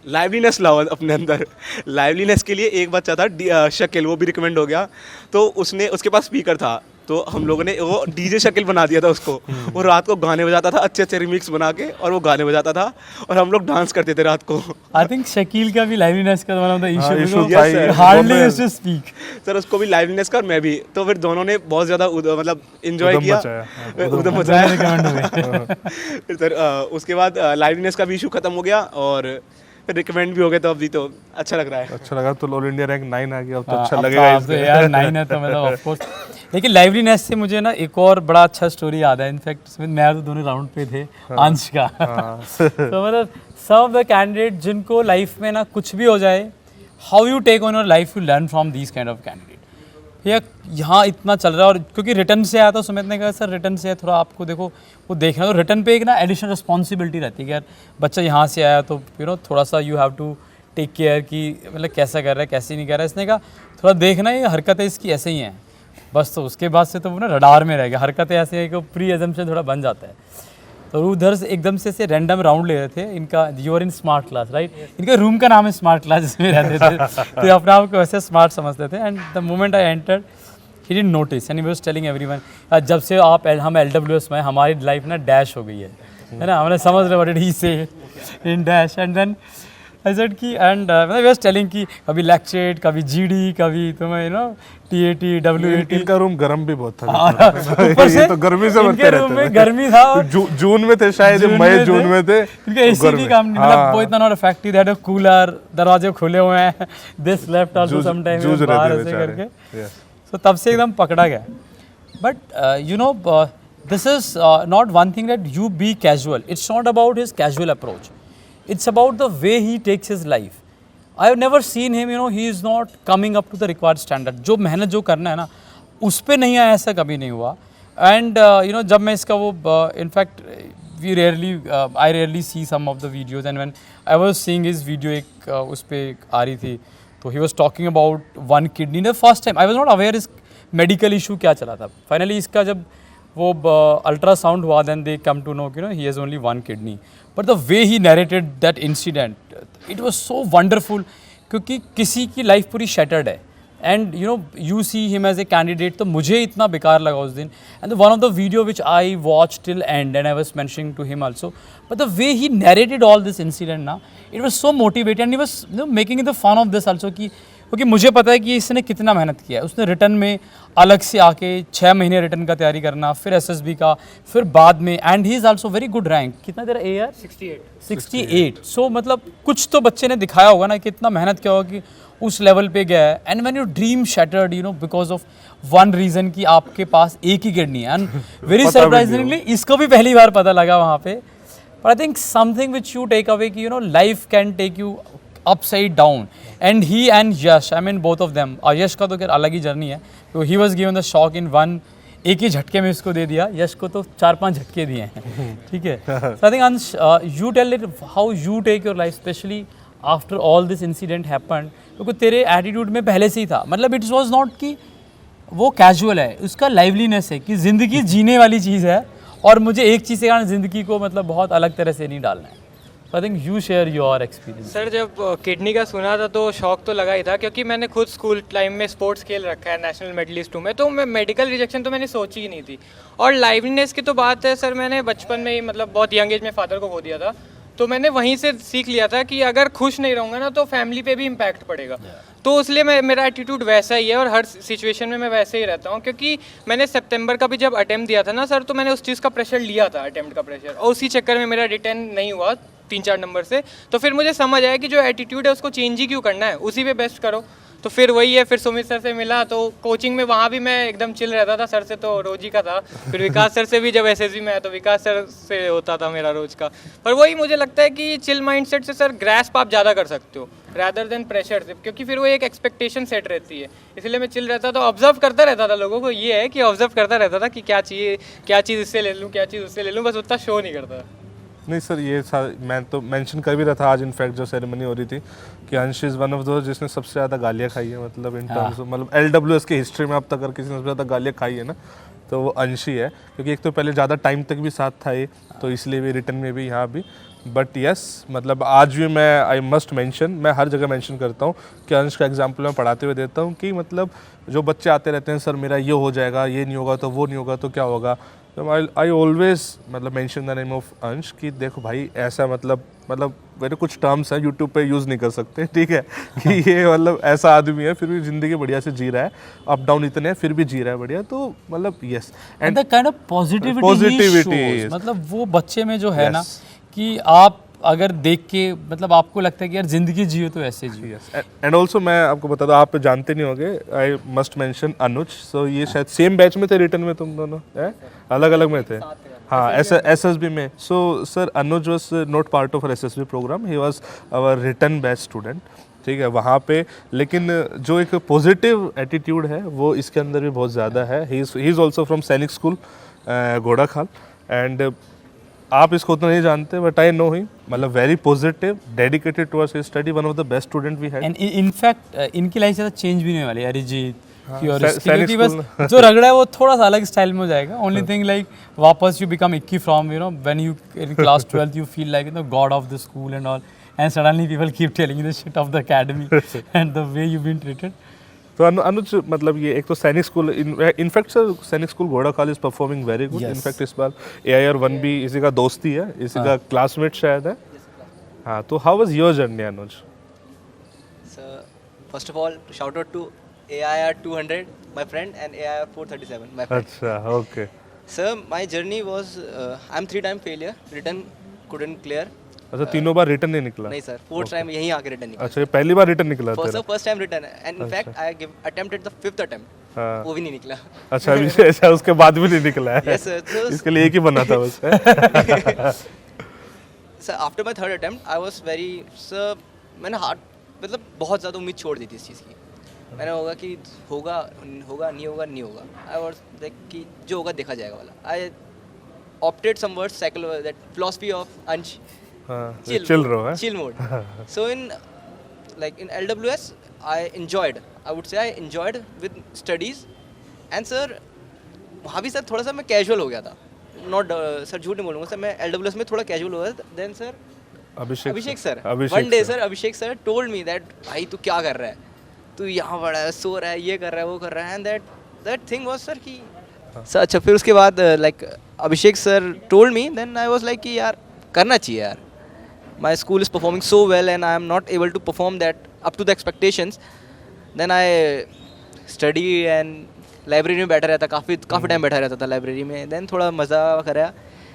लाइवलीनेस लाओ अपने अंदर। लाइवलीनेस के लिए एक बच्चा था शकील, वो भी रिकमेंड हो गया, तो उसके पास स्पीकर था, तो हम लोगों ने वो डीजे शकील बना दिया था उसको। वो रात को गाने बजाता था, अच्छे अच्छे रिमिक्स बना के, और वो गाने बजाता था और हम लोग डांस करते थे रात को। आई थिंक शकील का भी लाइवलीनेस का one of the issue issue था ही। Hardly used to speak. Sir उसको भी लाइवलीनेस का और मैं भी, तो फिर दोनों ने बहुत ज़्यादा मतलब इंजॉय उधम किया, मचाया। उधम मचाया। रिकमेंड हुए। फिर सर उसके बाद लाइवलीनेस का भी इशू खत्म हो गया और फिर रिकमेंड भी हो गए, तो अभी तो अच्छा लग रहा है। अच्छा लगा, तो ऑल इंडिया रैंक 9 आ गया, अब तो अच्छा अब लगेगा तो यार 9 है तो मतलब ऑफ कोर्स। लेकिन लाइवलीनेस से मुझे ना एक और बड़ा अच्छा स्टोरी याद है। इनफैक्ट मैं तो दोनों राउंड पे थे, अंश का। तो मतलब सम ऑफ द कैंडिडेट जिनको लाइफ में ना कुछ भी हो जाए, how you take on your life, you learn from these kind of candidate. भैया यहाँ इतना चल रहा है, और क्योंकि रिटर्न से आया तो सुमित ने कहा सर रिटर्न से थोड़ा आपको देखो वो देखना, तो रिटर्न पे एक ना एडिशनल रिस्पॉन्सिबिलिटी रहती है कि यार बच्चा यहाँ से आया तो थोड़ा सा you have to take care कि मतलब कैसा कर रहा है कैसे नहीं कर रहा है। इसने कहा थोड़ा देखना, ये हरकतें इसकी ऐसे ही हैं बस, तो उसके बाद से तो वो ना रडार में रह गया। हरकतें ऐसे हैं कि प्री एजम्पशन थोड़ा बन जाता है। तो उधर से एकदम से रैंडम राउंड ले रहे थे इनका, you are in smart class right, इनका रूम का नाम है स्मार्ट क्लास जिसमें रहते थे, तो अपने आप को वैसे स्मार्ट समझते थे। And the moment I entered he didn't notice and he was telling everyone, जब से हम LWS में, हमारी लाइफ ना डैश हो गई है ना, हमने समझ रहे what did he say in dash. And then I said कि एंड आई वाज टेलिंग कि कभी लेक्चरेट, कभी जीडी, कभी तुम्हें TAT WAT। इनका रूम गर्म भी बहुत था। ऊपर से ये तो गर्मी से इनके बचते रूम में रहते थे। गर्मी था, और जून में थे शायद, मई जून में थे, क्योंकि एसी भी काम नहीं, मतलब वो इतना नॉट इफेक्टिव, दैट कूलर, दरवाजे खुले हुए हैं, this left also some time बाहर ऐसे करके। सो तब से एकदम पकड़ा गया। But this is not one thing that you be casual. It's not about his casual approach. It's about the way he takes his life. I have never seen him, he is not coming up to the required standard. जो मेहनत जो करना है ना, उस पे नहीं आया, ऐसा कभी नहीं हुआ। And जब मैं इसका वो in fact I rarely see some of the videos, and when I was seeing his video, एक उस पे आ रही थी, तो he was talking about one kidney. The first time I was not aware इस मेडिकल इशू क्या चला था। फाइनली इसका जब वो अल्ट्रासाउंड हुआ, then they come to know he has only one kidney. But the way he narrated that incident, it was so wonderful, क्योंकि किसी की लाइफ पूरी शैटर्ड है and you see him as a candidate. तो मुझे इतना बेकार लगा उस दिन। And one of the video which I watch till end and I was mentioning to him also, but the way he narrated all this incident ना, it was so motivated and he was making the fun of this also, कि क्योंकि मुझे पता है कि इसने कितना मेहनत किया है। उसने रिटर्न में अलग से आके 6 महीने रिटर्न का तैयारी करना, फिर SSB का, फिर बाद में, and he is also very good rank. कितना तेरा AR 68। सो मतलब कुछ तो बच्चे ने दिखाया होगा ना, कितना मेहनत किया होगा कि उस लेवल पे गया है। And when you dream shattered because of one reason कि आपके पास एक ही किडनी है, एंड वेरी सरप्राइजिंगली इसको भी पहली बार पता लगा वहाँ पे। But I think something which you take away कि life can take you upside down, and he and Yash, I mean both of them, यश का तो खैर अलग ही जर्नी है, तो he was given the shock in one, एक ही झटके में इसको दे दिया, यश को तो 4-5 झटके दिए हैं। ठीक है। So I think Ansh, you tell it how you take your life, especially after all this incident happened, क्योंकि तेरे एटीट्यूड में पहले से ही था, मतलब इट वॉज नॉट कि वो कैजुअल है, उसका लाइवलीनेस है कि ज़िंदगी जीने वाली चीज़ है, और मुझे एक चीज़ से कारण ज़िंदगी को मतलब बहुत अलग तरह से नहीं डालना है। I think you share your experience. Sir जब किडनी का सुना था तो शौक तो लगा ही था, क्योंकि मैंने खुद स्कूल टाइम में स्पोर्ट्स खेल रखा है, नेशनल मेडलिस्ट हूँ मैं, तो मैं मेडिकल रिजेक्शन तो मैंने सोची ही नहीं थी। और लाइवलीनेस की तो बात है सर, मैंने बचपन में ही मतलब बहुत यंग एज में फादर को खो दिया था, तो मैंने वहीं से सीख लिया था कि अगर खुश नहीं रहूँगा ना तो फैमिली पे भी इम्पैक्ट पड़ेगा। तो इसलिए मेरा एटीट्यूड वैसा ही है, और हर सिचुएशन में मैं वैसे ही रहता हूँ। क्योंकि मैंने सितंबर का भी जब अटेम्प्ट दिया था ना सर, तो मैंने उस चीज़ का प्रेशर लिया था, अटेम्प्ट का प्रेशर, और उसी चक्कर में मेरा रिटर्न नहीं हुआ 3-4 नंबर से। तो फिर मुझे समझ आया कि जो एटीट्यूड है उसको चेंज ही क्यों करना है, उसी पे बेस्ट करो। तो फिर वही है, फिर सुमित सर से मिला तो कोचिंग में वहाँ भी मैं एकदम चिल रहता था, सर से तो रोज ही का था। फिर विकास सर से भी जब एसएसबी में आया तो विकास सर से होता था मेरा रोज का। पर वही मुझे लगता है कि चिल माइंडसेट से सर ग्रैस्प आप ज़्यादा कर सकते हो रैदर देन प्रेशर से, क्योंकि फिर वो एक एक्सपेक्टेशन सेट रहती है। इसलिए मैं चिल रहता था, ऑब्जर्व करता रहता था लोगों को, ये है कि ऑब्जर्व करता रहता था कि क्या चाहिए, क्या चीज़ इससे ले लूँ, क्या चीज़ उससे ले लूँ, बस उतना शो नहीं करता। नहीं सर, ये मैं तो मेंशन कर भी रहा था आज इनफैक्ट जो सेरेमनी हो रही थी कि अंश इज़ वन ऑफ दोज जिसने सबसे ज़्यादा गालियाँ खाई है, मतलब इन टर्म्स मतलब LWS की हिस्ट्री में अब तक अगर किसी ने सबसे ज़्यादा गालियाँ खाई है ना तो वो अंश ही है, क्योंकि एक तो पहले ज़्यादा टाइम तक भी साथ था ये, तो इसलिए भी रिटर्न में भी यहाँ भी। बट यस मतलब आज भी मैं आई मस्ट मेंशन, मैं हर जगह मेंशन करता हूँ कि अंश का एग्जांपल मैं पढ़ाते हुए देता हूँ कि मतलब जो बच्चे आते रहते हैं सर मेरा ये हो जाएगा, ये नहीं होगा तो वो नहीं होगा तो क्या होगा, तो आई ऑलवेज मतलब मेंशन द नेम ऑफ अंश कि देखो भाई ऐसा मतलब मेरे कुछ टर्म्स हैं यूट्यूब पे यूज़ नहीं कर सकते, ठीक है कि ये मतलब ऐसा आदमी है फिर भी ज़िंदगी बढ़िया से जी रहा है, अप डाउन इतने हैं फिर भी जी रहा है बढ़िया, तो मतलब yes and the kind of positivity मतलब वो बच्चे में जो है ना कि आप अगर देख के मतलब आपको लगता है कि यार जिंदगी जियो तो ऐसे जियो। एंड ऑल्सो मैं आपको बता दूं, आप जानते नहीं होंगे, आई मस्ट मेंशन अनुज, सो ये शायद सेम बैच में थे रिटर्न में, तुम दोनों अलग अलग में थे हाँ SSB में। So sir Anuj was not part of SSB program, he was our return batch student, ठीक है वहाँ पे, लेकिन जो एक पॉजिटिव एटीट्यूड है वो इसके अंदर भी बहुत ज़्यादा है। He is also from Sainik school Ghorakhal, and आप इसको उतना नहीं जानते बट आई नो ही, मतलब very positive, dedicated towards his study, one of the best student we had. And in fact इनकी लाइफ ज़्यादा चेंज भी नहीं होने वाली अरिजीत की और क्योंकि बस जो रगड़ा है वो थोड़ा सा अलग स्टाइल में हो जाएगा। ओनली थिंग लाइक वापस you become icky from you know when you in class 12th you feel like you know god of the school and all, and suddenly people keep telling you the shit of the academy and the way you been treated. तो अनुज मतलब ये एक तो Sainik school, in fact sir Sainik school Ghorakhal is performing very good, in fact इस बार AIR 1 भी इसी का दोस्ती है, इसी का क्लासमेट शायद है। हाँ, तो how was your journey Anuj? Sir first of all shout out to AIR 200 my friend and AIR 437 my friend. अच्छा, okay. Sir, my journey was I'm 3-time failure, written couldn't clear. अच्छा, तीनों बार रिटर्न नहीं निकला? नहीं सर, 4th टाइम यहीं आके return निकला। अच्छा, ये पहली बार रिटर्न निकला तेरा? First time return and in fact I attempted the 5th attempt, वो भी नहीं निकला। अच्छा, अभी ऐसा उसके बाद भी नहीं निकला है? यस सर, इसके लिए एक ही बना था बस। Sir after my 3rd attempt I was very sir, मैंने मतलब बहुत ज़्यादा उम्मीद छोड़ दी थी इस चीज़ की। मैंने होगा कि होगा नहीं होगा, आई वाज लाइक कि जो होगा देखा जाएगा वाला। I opted some words psychology that philosophy of Ansh, chill mode. So in LWS I would say I enjoyed with studies, and sir वहाँ भी सर थोड़ा सा मैं कैजुअल हो गया था, नॉट सर झूठ नहीं बोलूँगा सर, मैं LWS में थोड़ा कैजुअल हो गया था। Then sir Abhishek sir one day sir Abhishek sir told me that भाई तू क्या कर रहा है, तू यहाँ बड़ा है, सो रहा है, ये कर रहा है, वो कर रहा है, and that thing was sir कि सर अच्छा। फिर उसके बाद like Abhishek sir told me, then I was like कि यार करना चाहिए यार, my school is performing so well and I am not able to perform that up to the expectations. Then I study and library में बैठा रहता, काफ़ी time बैठा रहता था लाइब्रेरी में। then थोड़ा मज़ा करा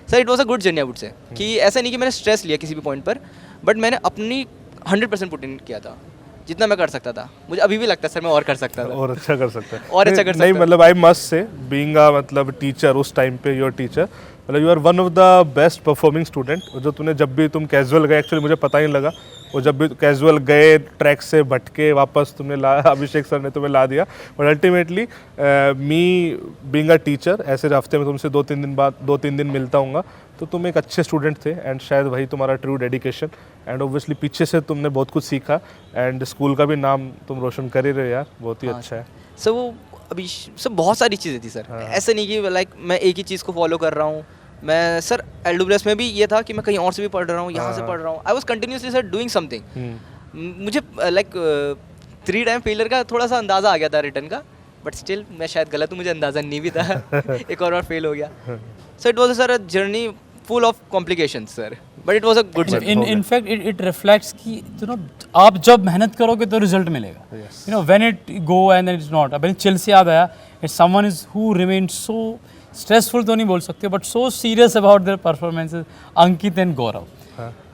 sir, it was a good journey I would say, कि ऐसा नहीं कि मैंने स्ट्रेस लिया किसी भी पॉइंट पर, बट मैंने अपनी 100% पुट इन किया था, जितना मैं कर सकता था। मुझे अभी भी लगता है सर मैं और कर सकता था, और अच्छा कर सकता है, और अच्छा कर सकता नहीं मतलब I must say being a मतलब टीचर, उस टाइम पे योर टीचर, मतलब you are one of the best performing student. जो तूने जब भी तुम कैजुअल गए, एक्चुअली मुझे पता ही नहीं लगा, वो जब भी कैजुअल गए ट्रैक से भटके वापस तुमने अभिषेक सर ने तुम्हें ला दिया, but ultimately me being a teacher ऐसे हफ्ते में तुमसे 2-3 दिन मिलता हूँ, तो तुम एक अच्छे स्टूडेंट थे, एंड शायद वही तुम्हारा ट्रू डेडिकेशन, एंड ऑब्वियसली पीछे से तुमने बहुत कुछ सीखा, एंड स्कूल का भी नाम तुम रोशन कर ही रहे यार, बहुत ही अच्छा है सर। वो अभी सब बहुत सारी चीज़ें थी सर, ऐसा नहीं कि लाइक मैं एक ही चीज़ को फॉलो कर रहा हूँ। मैं सर LWS में भी ये था कि मैं कहीं और से भी पढ़ रहा हूँ, यहाँ से पढ़ रहा हूँ, I was continuously sir doing something. मुझे लाइक 3 टाइम फेलियर का थोड़ा सा अंदाज़ा आ गया था रिटर्न का, बट स्टिल मैं शायद गलत हूँ, मुझे अंदाज़ा नहीं भी था एक और फेल हो गया। So it was sir a journey full of complications sir, but it was a good journey. In fact it reflects कि you know आप जब मेहनत करोगे तो रिजल्ट मिलेगा, you know when it go and then it's not। अब chill से याद आया, it's someone is who remains so stressful तो नहीं बोल सकते, but so serious about their performances, Ankit and Gaurav.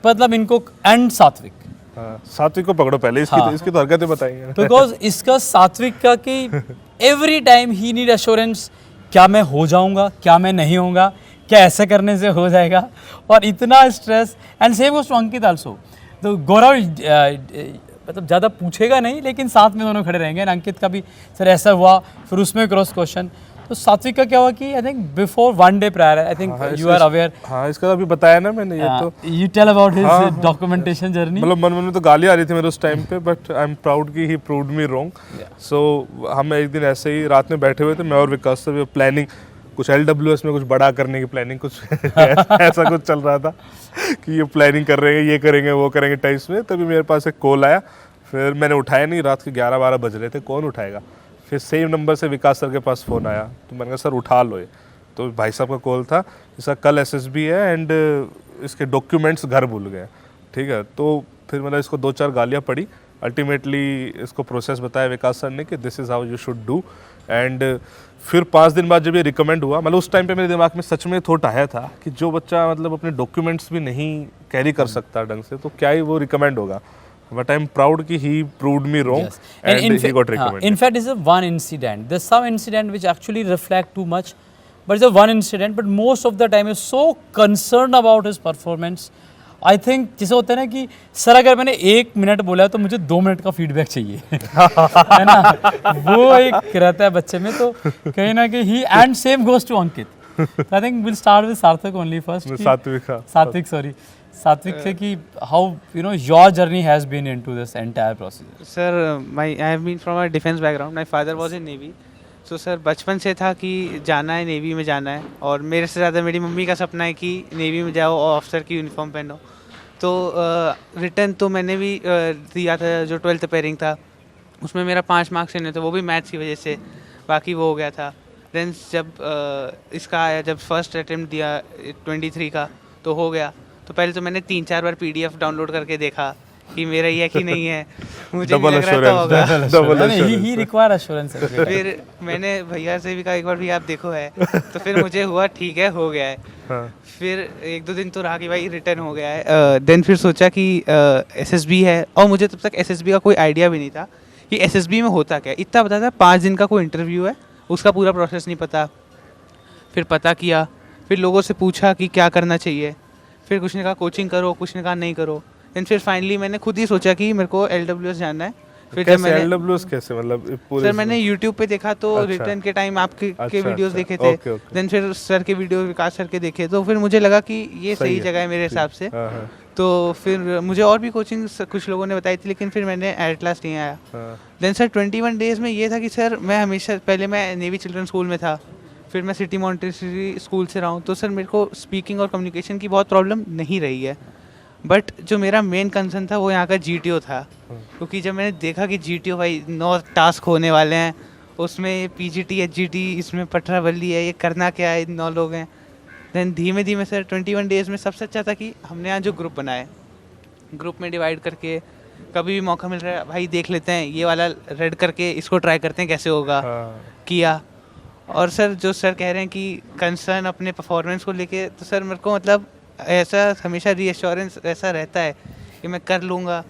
मतलब इनको एंड सात्विक हाँ, सात्विक को पकड़ो पहले, इसकी हाँ। इसकी तो हरकतें बताइए। बिकॉज इसका सात्विक का कि एवरी टाइम ही नीड एश्योरेंस, क्या मैं हो जाऊंगा, क्या मैं नहीं होऊंगा, क्या ऐसे करने से हो जाएगा, और इतना stress. And same goes to Ankit also. तो गौरव मतलब ज़्यादा पूछेगा नहीं, लेकिन साथ में दोनों खड़े रहेंगे। अंकित का भी सर ऐसा हुआ, फिर उसमें क्रॉस क्वेश्चन। तो सात्विक का क्या हुआ कि I think before 1 day prior, I think you are aware. हाँ, इसका अभी बताया ना मैंने, ये तो you tell about his documentation journey. मतलब मन में तो गाली आ रही थी मेरे उस टाइम पे, बट आई एम प्राउड कि ही प्रूव्ड मी रॉन्ग। सो हम एक दिन ऐसे ही रात में बैठे हुए थे, मैं और विकास, से प्लानिंग कुछ LWS में कुछ बड़ा करने की प्लानिंग, कुछ ऐसा कुछ चल रहा था कि ये प्लानिंग कर रहे हैं, ये करेंगे वो करेंगे टाइप्स में। तभी मेरे पास एक कॉल आया, फिर मैंने उठाया नहीं, रात के 11-12 बज रहे थे, कौन उठाएगा। फिर सेम नंबर से विकास सर के पास फ़ोन आया, तो मैंने कहा सर उठा लो ये। तो भाई साहब का कॉल था, इसका कल SSB है एंड इसके डॉक्यूमेंट्स घर भूल गए, ठीक है। तो फिर मैंने इसको 2-4 गालियाँ पड़ी, अल्टीमेटली इसको प्रोसेस बताया विकास सर ने कि this is how you should do. And फिर 5 दिन बाद जब ये रिकमेंड हुआ, मतलब उस टाइम पे मेरे दिमाग में सच में थॉट आया था कि जो बच्चा मतलब अपने डॉक्यूमेंट्स भी नहीं कैरी कर सकता ढंग से, तो क्या ही वो रिकमेंड होगा। But I'm proud कि he proved me wrong, and he got recommended. In fact, it's a one incident. There's some incident which actually reflect too much, but it's a one incident. But most of the time is so concerned about his performance. I think जैसे होता है ना कि sir अगर मैंने 1 minute बोला तो मुझे 2 मिनट का फीडबैक चाहिए है ना, वो एक रहता है बच्चे में। तो कहीं ना कहीं ही and same goes to Ankit. I think we'll start with Sarthak only first. Satvik sorry, Satvik से कि how you know your journey has been into this entire process. Sir I have been from a defence background. My father was in navy. So sir बचपन से था कि जाना है, navy में जाना है, और मेरे से ज़्यादा मेरी मम्मी का सपना है कि नेवी में जाओ और ऑफिसर की यूनिफॉर्म पहनो। तो रिटर्न तो मैंने भी दिया था, जो 12th पेयरिंग था उसमें मेरा 5 मार्क्स से नहीं थे, वो भी मैथ्स की वजह से, बाकी वो हो गया था। देन जब इसका आया, जब फर्स्ट अटेम्प्ट दिया 23 का, तो हो गया। तो पहले तो मैंने 3-4 बार PDF डाउनलोड करके देखा कि मेरा ये कि नहीं है, मुझे नहीं लग रहा था होगा। ही रिक्वायर एश्योरेंस। फिर मैंने भैया से भी कहा एक बार भी आप देखो है, तो फिर मुझे हुआ ठीक है, हो गया है। फिर 1-2 दिन तो रहा कि भाई रिटर्न हो गया है। देन फिर सोचा कि SSB है, और मुझे तब तक SSB का कोई आइडिया भी नहीं था कि SSB में होता क्या है। इतना पता था 5 दिन का कोई इंटरव्यू है, उसका पूरा प्रोसेस नहीं पता। फिर पता किया, फिर लोगों से पूछा कि क्या करना चाहिए, फिर कुछ ने कहा कोचिंग करो, कुछ ने कहा नहीं करो। देन फिर फाइनली मैंने खुद ही सोचा कि मेरे को LWS जाना है। फिर जब मैंने LWS कैसे, मतलब पूरे सर मैंने YouTube पे देखा, तो रिटर्न के टाइम आपके के वीडियोस देखे थे। देन फिर सर के वीडियो, विकास सर के देखे, तो फिर मुझे लगा कि ये सही जगह है मेरे हिसाब से। तो फिर मुझे और भी कोचिंग कुछ लोगों ने बताई थी, लेकिन फिर मैंने एटलास नहीं आया। देन सर 21 डेज़ में ये था कि सर मैं हमेशा, पहले मैं नेवी चिल्ड्रन स्कूल में था, फिर मैं सिटी मॉन्टेसरी स्कूल से रहा हूँ, तो सर मेरे को स्पीकिंग और कम्युनिकेशन की बहुत प्रॉब्लम नहीं रही है। बट जो मेरा मेन कंसर्न था वो यहाँ का GTO था, क्योंकि जब मैंने देखा कि GTO भाई 9 टास्क होने वाले हैं, उसमें PGT HGT, इसमें पटरा बल्ली है, ये करना क्या है, 9 लोग हैं। देन धीमे धीमे सर 21 डेज़ में सबसे अच्छा था कि हमने यहाँ जो ग्रुप बनाए, ग्रुप में डिवाइड करके कभी भी मौका मिल रहा है भाई देख लेते हैं, ये वाला रेड करके इसको ट्राई करते हैं कैसे होगा, किया। और सर जो सर कह रहे हैं कि कंसर्न अपने परफॉर्मेंस को लेके, तो सर मेरे को मतलब ऐसा हमेशा रीअश्योरेंस ऐसा रहता है कि मैं कर लूँगा।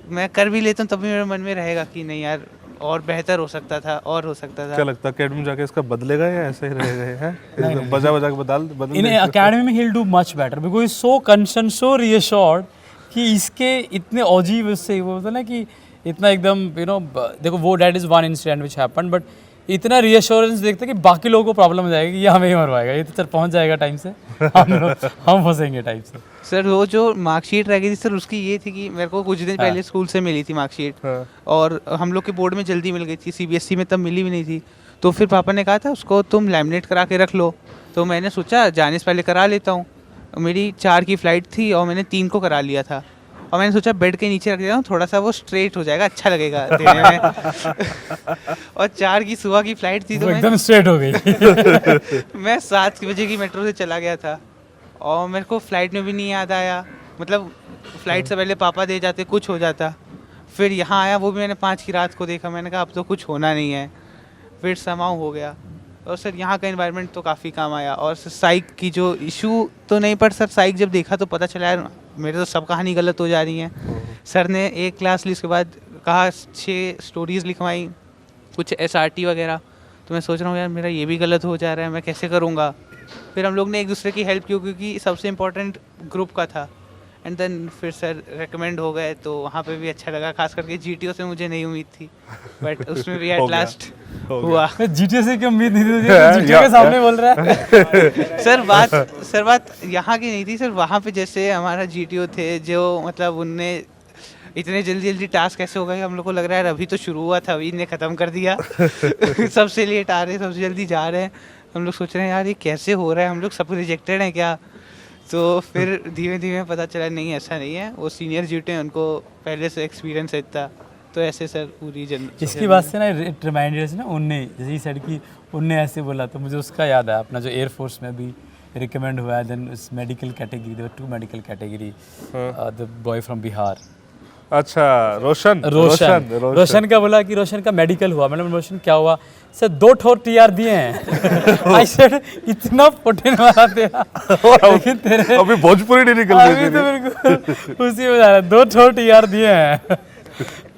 मैं कर भी लेता हूँ तभी मेरे मन में रहेगा कि नहीं यार और बेहतर हो सकता था, और हो सकता था। क्या लगता है अकेडमी जाके इसका बदलेगा या ऐसे ही रहेगा? हैं बजा बजा के बदल इन अकेडमी में he will do much better because is so concern, so reassured कि इसके इतने अजीब उससे वो होता है ना कि इतना एकदम यू नो, देखो वो that is one incident which happen, but इतना रीअश्योरेंस देखते कि बाकी लोगों को प्रॉब्लम हो जाएगी, ये हमें ही मरवाएगा, ये तो सर पहुंच जाएगा टाइम से, हम फंसेंगे टाइम से। सर वो जो मार्कशीट रह गई थी सर, उसकी ये थी कि मेरे को कुछ दिन पहले स्कूल से मिली थी मार्कशीट, और हम लोग के बोर्ड में जल्दी मिल गई थी, CBSE में तब मिली भी नहीं थी। तो फिर पापा ने कहा था उसको तुम लैमिनेट करा के रख लो, तो मैंने सोचा जाने से पहले करा लेता हूँ। मेरी 4 की फ़्लाइट थी और मैंने 3 को करा लिया था, और मैंने सोचा बेड के नीचे रख देता हूँ, थोड़ा सा वो स्ट्रेट हो जाएगा, अच्छा लगेगा देने में। और 4 की सुबह की फ़्लाइट थी, तो एकदम स्ट्रेट हो गई। मैं 7 बजे की मेट्रो से चला गया था, और मेरे को फ़्लाइट में भी नहीं याद आया, मतलब फ़्लाइट से पहले पापा दे जाते, कुछ हो जाता। फिर यहाँ आया, वो भी मैंने 5 की रात को देखा, मैंने कहा अब तो कुछ होना नहीं है, फिर समाऊ हो गया। और सर यहाँ का एनवायरनमेंट तो काफ़ी काम आया, और साइक की जो इशू तो नहीं, पर सर साइक जब देखा तो पता चला यार मेरे तो सब कहानी गलत हो जा रही हैं, सर ने एक क्लास ली, उसके बाद कहा 6 स्टोरीज़ लिखवाई, कुछ SRT वगैरह। तो मैं सोच रहा हूँ यार मेरा ये भी गलत हो जा रहा है, मैं कैसे करूँगा। फिर हम लोग ने एक दूसरे की हेल्प की, क्योंकि सबसे इम्पोर्टेंट ग्रुप का था। एंड देन फिर सर रेकमेंड हो गए, तो वहाँ पे भी अच्छा लगा। खास करके GTO से मुझे नहीं उम्मीद थी, बट उसमें भी हो एट गया, लास्ट हो हुआ। जीटीए से की उम्मीद नहीं थी, जीटीए के सामने बोल रहा है। सर बात यहाँ की नहीं थी सर, वहाँ पे जैसे हमारा GTO थे जो मतलब उनने इतने जल्दी जल्दी टास्क कैसे हो गए, हम लोग को लग रहा है अभी तो शुरू हुआ था, अभी इन्हें ख़त्म कर दिया। सबसे लेट आ रहे हैं, सबसे जल्दी जा रहे हैं। हम लोग सोच रहे हैं यार ये कैसे हो रहा है, हम लोग सब रिजेक्टेड हैं क्या। तो फिर धीमे धीमे पता चला नहीं ऐसा नहीं है, वो सीनियर GTO हैं, उनको पहले से एक्सपीरियंस है इतना। तो ऐसे सर पूरी इसकी बात से ना इट रिमाइंडेड ना, उनने जैसे ही सेड कि उनने ऐसे बोला, तो मुझे उसका याद आया अपना जो एयरफोर्स में भी रिकमेंड हुआ है। देन इस medical category, there were 2 medical category, the boy from Bihar. अच्छा, रोशन रोशन का बोला कि रोशन का मेडिकल हुआ। मतलब रोशन क्या हुआ सर, 2 ठोर TR दिए हैं। आई सेड इतना पोटेन वाला तेरा, लेकिन तेरे अभी भोजपुरी नहीं निकल अभी तो बिल्कुल उसी में जा रहा है, 2 ठोर TR दिए हैं।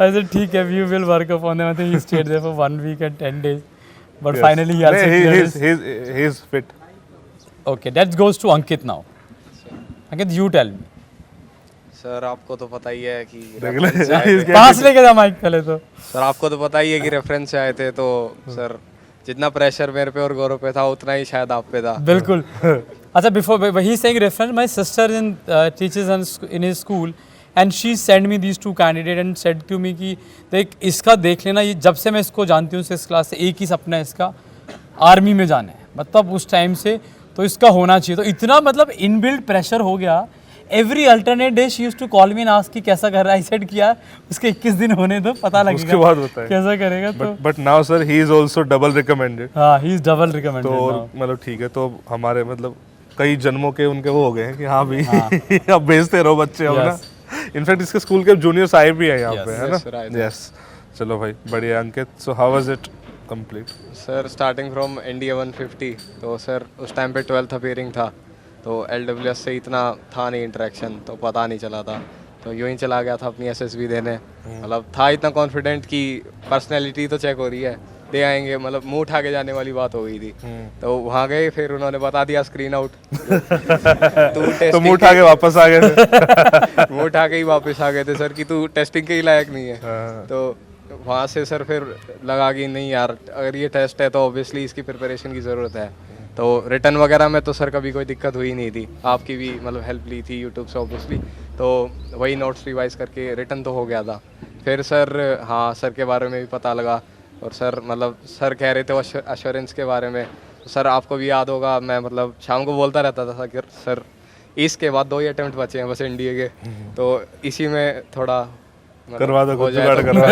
आई सेड ठीक है, we will work upon them. I think he stayed there for 1 week and 10 days, but finally he also he is fit. Okay, that goes to Ankit now. Ankit, you tell me. Sir आपको तो पता ही है कि पास लेके जा mic पहले तो। Sir आपको तो पता ही है कि रेफरेंस से आए थे, तो सर जितना प्रेशर मेरे पे और गौरव पे था उतना ही शायद आप पे था। बिल्कुल। अच्छा, before he saying reference, my sister in teachers in his school and she send me these 2 candidate and said to me कि देख इसका देख लेना, ये जब से मैं इसको जानती हूँ 6th क्लास से, एक ही सपना है इसका, आर्मी में जाना है। मतलब उस टाइम से तो इसका होना चाहिए। तो इतना मतलब इनबिल्ट प्रेशर हो गया। Every alternate day she used to call me and ask कि कैसा कर रहा है। आई सेड किया उसके 21 दिन होने दो, पता लगेगा उसके बाद होता है कैसा करेगा। तो but now sir he is also double recommended. हाँ, ही इज डबल रिकमेंडेड। तो मतलब ठीक है, तो हमारे मतलब कई जन्मों के उनके वो हो गए हैं कि हाँ भी अब भेजते रहो बच्चे अब ना। इनफैक्ट इसके स्कूल के जूनियर्स आए भी हैं यहाँ पे, है ना। यस, चलो भाई बढ़िया। Ankit, so how was it complete? Sir starting from India 150, तो सर उस टाइम पे 12th अपीयरिंग था, तो LWS से इतना था नहीं इंटरेक्शन, तो पता नहीं चला था। तो यूँ ही चला गया था अपनी SSB देने। मतलब था इतना कॉन्फिडेंट कि पर्सनैलिटी तो चेक हो रही है, दे आएंगे, मतलब मुंह उठा के जाने वाली बात हो गई थी। तो वहाँ गए, फिर उन्होंने बता दिया स्क्रीन आउट। तो मुंह उठा के वापस आ गए थे। मुंह उठा के ही वापस आ गए थे सर कि तू टेस्टिंग के ही लायक नहीं है। तो वहाँ से सर फिर लगा कि नहीं यार, अगर ये टेस्ट है तो ऑब्वियसली इसकी प्रिपरेशन की ज़रूरत है। तो रिटर्न वगैरह में तो सर कभी कोई दिक्कत हुई नहीं थी, आपकी भी मतलब हेल्प ली थी यूट्यूब से ऑब्वियसली। तो वही नोट्स रिवाइज करके रिटर्न तो हो गया था। फिर सर हाँ, सर के बारे में भी पता लगा, और सर मतलब सर कह रहे थे एश्योरेंस के बारे में। सर आपको भी याद होगा, मैं मतलब शाम को बोलता रहता था कि सर इसके बाद 2 ही अटेम्प्ट बचे हैं बस इंडिया के, तो इसी में थोड़ा करवा दो, जुगाड़ करवा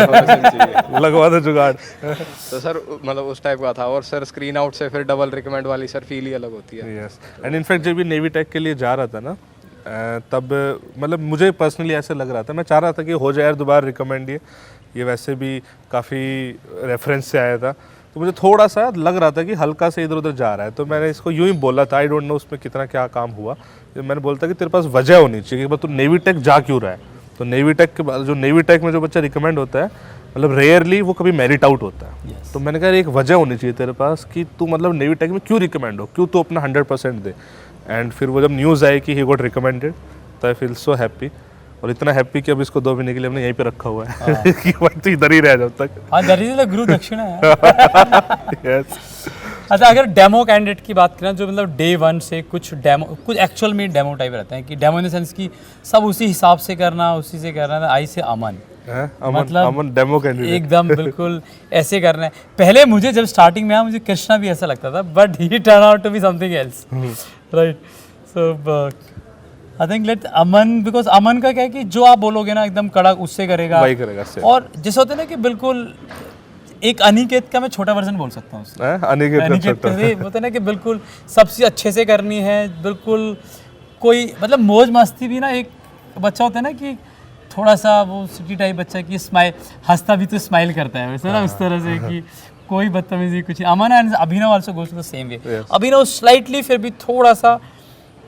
लगवा दो जुगाड़। तो सर मतलब उस टाइप का था। और सर स्क्रीन आउट से फिर डबल रिकमेंड वाली सर फील ही अलग होती है। यस, एंड इनफैक्ट जब भी नेवी टेक के लिए जा रहा था ना, तब मतलब मुझे पर्सनली ऐसे लग रहा था, मैं चाह रहा था कि हो जाए यार दोबारा रिकमेंड। ये वैसे भी काफ़ी रेफरेंस से आया था, तो मुझे थोड़ा सा लग रहा था कि हल्का से इधर उधर जा रहा है। तो मैंने इसको यूँ ही बोला था, आई डोंट नो उसमें कितना क्या काम हुआ। मैंने बोलता कि तेरे पास वजह होनी चाहिए कि तू नेवी टेक जा क्यों रहा है। तो नेवी टेक के बाद जो नेवी टेक में जो बच्चा रिकमेंड होता है, मतलब रेयरली वो कभी मेरिट आउट होता है। तो मैंने कहा एक वजह होनी चाहिए तेरे पास कि तू मतलब नेवी टेक में क्यों रिकमेंड हो, क्यों तू अपना 100% दे। एंड फिर वो जब न्यूज़ आई कि ही गॉट रिकमेंडेड, तो आई फील सो हैप्पी। और इतना हैप्पी कि अब इसको 2 महीने के लिए हमने यहीं पे रखा हुआ है कि भाई तू इधर ही रह जब तक। हाँ, दैट इज द गुरु दक्षिणा है। यस। अच्छा, अगर डेमो कैंडिडेट की बात करें, जो मतलब डे 1 से कुछ एक्चुअल में डेमो टाइप रहते हैं कि डेमो इन द सेंस कि सब उसी हिसाब से करना, उसी से करना। आई से अमन, मतलब अमन डेमो कैंडिडेट एकदम बिल्कुल ऐसे करना है। पहले मुझे जब स्टार्टिंग में आया, मुझे कृष्णा भी ऐसा लगता था, but he turn out to be something else, right. So I think let Aman, because Aman का क्या है कि जो आप बोलोगे ना एकदम कड़क उससे करेगा, वही करेगा। और जैसे होता है ना कि बिल्कुल एक अनिकेत का मैं छोटा वर्जन बोल सकता हूँ। अनिकेत होता है ना कि बिल्कुल सबसे अच्छे से करनी है, बिल्कुल कोई मतलब मौज मस्ती भी ना। एक बच्चा होता है ना कि थोड़ा सा वो सिटी टाइप बच्चा कि स्माइल, हंसता भी तो स्माइल करता है वैसे ना, उस तरह से कि कोई बदतमीजी कुछ। Aman and Abhinav also goes to the same way. Abhinav slightly फिर भी थोड़ा सा,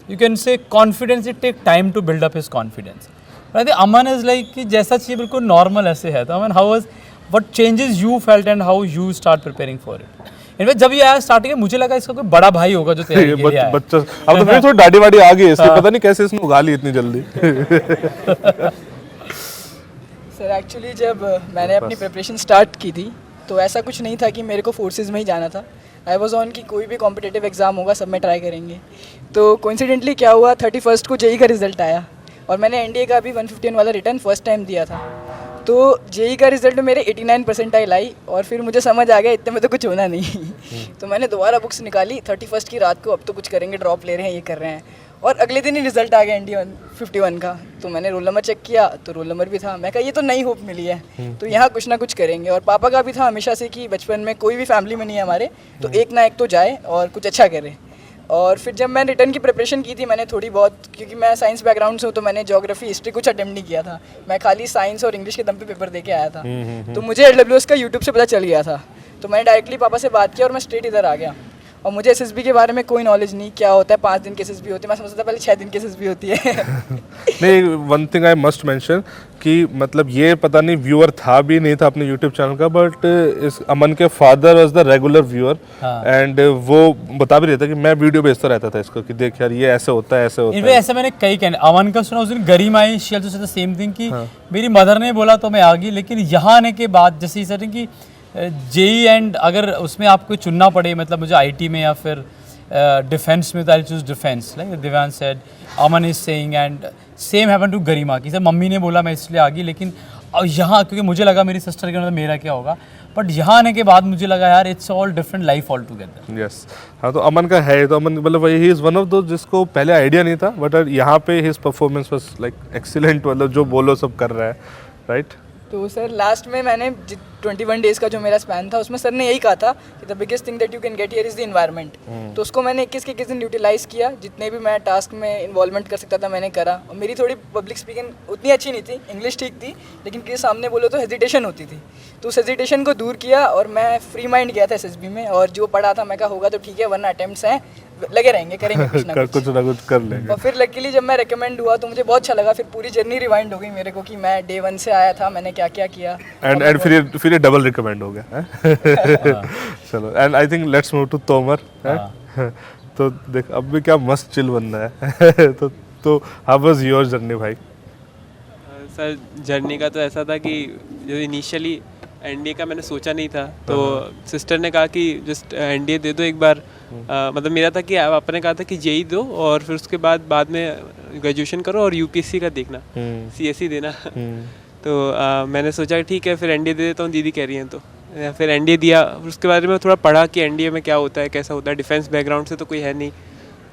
you can say confidence, it take time to build up his confidence. I think Aman is like कि जैसा चाहिए बिल्कुल नॉर्मल ऐसे है. तो Aman how was what changes you felt and how you start preparing for it? In fact जब ये आया स्टार्टिंग में मुझे लगा इसका कोई बड़ा भाई होगा जो तैयारी के लिए आया. बच्चा अब तो फिर थोड़ी दाढ़ी वाड़ी आ गई इसकी, पता नहीं कैसे इसने उगा ली इतनी जल्दी. सर एक्चुअली जब मैंने अपनी प्रिपरेशन स्टार्ट की थी तो ऐसा कुछ नहीं था कि मेरे को फोर्सेस में ही जाना था. आई वॉज ऑन कि कोई भी कॉम्पिटिटिव एग्ज़ाम होगा सब में ट्राई करेंगे. तो कोइंसिडेंटली क्या हुआ 31 को जेई का रिज़ल्ट आया और मैंने एनडीए का भी 115 वाला रिटर्न फर्स्ट टाइम दिया था. तो जेई का रिज़ल्ट मेरे 89 परसेंटाइल आई और फिर मुझे समझ आ गया इतने में तो कुछ होना नहीं. तो मैंने दोबारा बुक्स निकाली 31 की रात को, अब तो कुछ करेंगे, ड्रॉप ले रहे हैं, ये कर रहे हैं. और अगले दिन ही रिजल्ट आ गया एनडी 51 का. तो मैंने रोल नंबर चेक किया तो रोल नंबर भी था. मैं कहा ये तो नई होप मिली है, तो यहाँ कुछ ना कुछ करेंगे. और पापा का भी था हमेशा से कि बचपन में कोई भी फैमिली में नहीं है हमारे, तो एक ना एक तो जाए और कुछ अच्छा करे. और फिर जब मैं रिटर्न की प्रिपरेशन की थी मैंने थोड़ी बहुत, क्योंकि मैं साइंस बैकग्राउंड से हूँ, तो मैंने ज्योग्राफी हिस्ट्री कुछ अटेम्प्ट नहीं किया था. मैं खाली साइंस और इंग्लिश के दम पे पेपर दे के आया था. तो मुझे LWS का यूट्यूब से पता चल गया था. तो मैंने डायरेक्टली पापा से बात किया और मैं स्ट्रेट इधर आ गया. और मुझे SSB के बारे में कोई नॉलेज नहीं, क्या होता है 5 दिन की SSB होती है. मैं समझता था पहले 6 दिन की SSB होती है. नहीं, one thing I must mention कि मतलब ये पता नहीं व्यूअर था भी नहीं था अपने यूट्यूब चैनल का, बट इस अमन के father was the regular viewer and वो बता भी रहता कि मैं वीडियो भेजता रहता था इसको कि देख यार ये ऐसे होता है, ऐसे होता है. ऐसा मैंने कई कहने अमन का सुना, उस दिन गरिमा आई she also said the same thing कि मेरी मदर ने बोला तो मैं आ गई. लेकिन यहाँ आने के बाद जैसे ये सेटिंग कि जेई एंड अगर उसमें आपको चुनना पड़े, मतलब मुझे आईटी में या फिर डिफेंस में, तो I choose defence like Divyansh said, Aman is saying and same happen to Garima कि सर मम्मी ने बोला मैं इसलिए आ गई. लेकिन यहाँ क्योंकि मुझे लगा मेरी सिस्टर के अंदर मेरा क्या होगा, बट यहाँ आने के बाद मुझे लगा यार it's all different life all together. Yes हाँ, तो अमन का है, तो अमन मतलब ही इज़ वन ऑफ दो जिसको पहले आइडिया नहीं था, बट यहाँ पे his performance was like excellent. मतलब जो बोलो सब कर रहा है, राइट? तो सर लास्ट में मैंने 21 डेज़ का जो मेरा स्पैन था उसमें सर ने यही कहा था कि the biggest thing that you can get here is the environment. तो उसको मैंने 21 के 21 दिन यूटिलाइज़ किया. जितने भी मैं टास्क में इन्वॉल्वमेंट कर सकता था मैंने करा. और मेरी थोड़ी पब्लिक स्पीकिंग उतनी अच्छी नहीं थी, इंग्लिश ठीक थी, लेकिन किसी सामने बोलो तो हेजिटेशन होती थी. तो उस हेजिटेशन को दूर किया और मैं फ्री माइंड गया था SSB में. और जो पढ़ा था मैं कहा होगा तो ठीक है, वरना अटेम्प्ट्स हैं, लगे रहेंगे, करेंगे कुछ ना कुछ कर लेंगे. और फिर लकीली जब मैं रिकमेंड हुआ तो मुझे बहुत अच्छा लगा. फिर पूरी जर्नी रिवाइंड हो गई मेरे को कि मैं डे 1 से आया था, मैंने क्या क्या किया. एंड फिर ये डबल रिकमेंड हो गया. चलो, and I think let's move to Tomar. तो देख अब भी क्या मस्त चिल बंदा है. तो हाउ वाज योर जर्नी भाई? सर जर्नी का तो ऐसा था कि जो इनिशियली एनडीए का मैंने सोचा नहीं था, तो सिस्टर ने कहा कि जस्ट एनडीए दे दो एक बार. मतलब मेरा था कि आपने कहा था कि जेई दो और फिर उसके बाद में ग्रेजुएशन करो और यूपीएससी का देखना, सीएसई देना. तो मैंने सोचा ठीक है फिर एनडीए दे देता हूँ, दीदी कह रही हैं तो. फिर एनडीए दिया. फिर उसके बारे में थोड़ा पढ़ा कि एनडीए में क्या होता है, कैसा होता है. डिफेंस बैकग्राउंड से तो कोई है नहीं,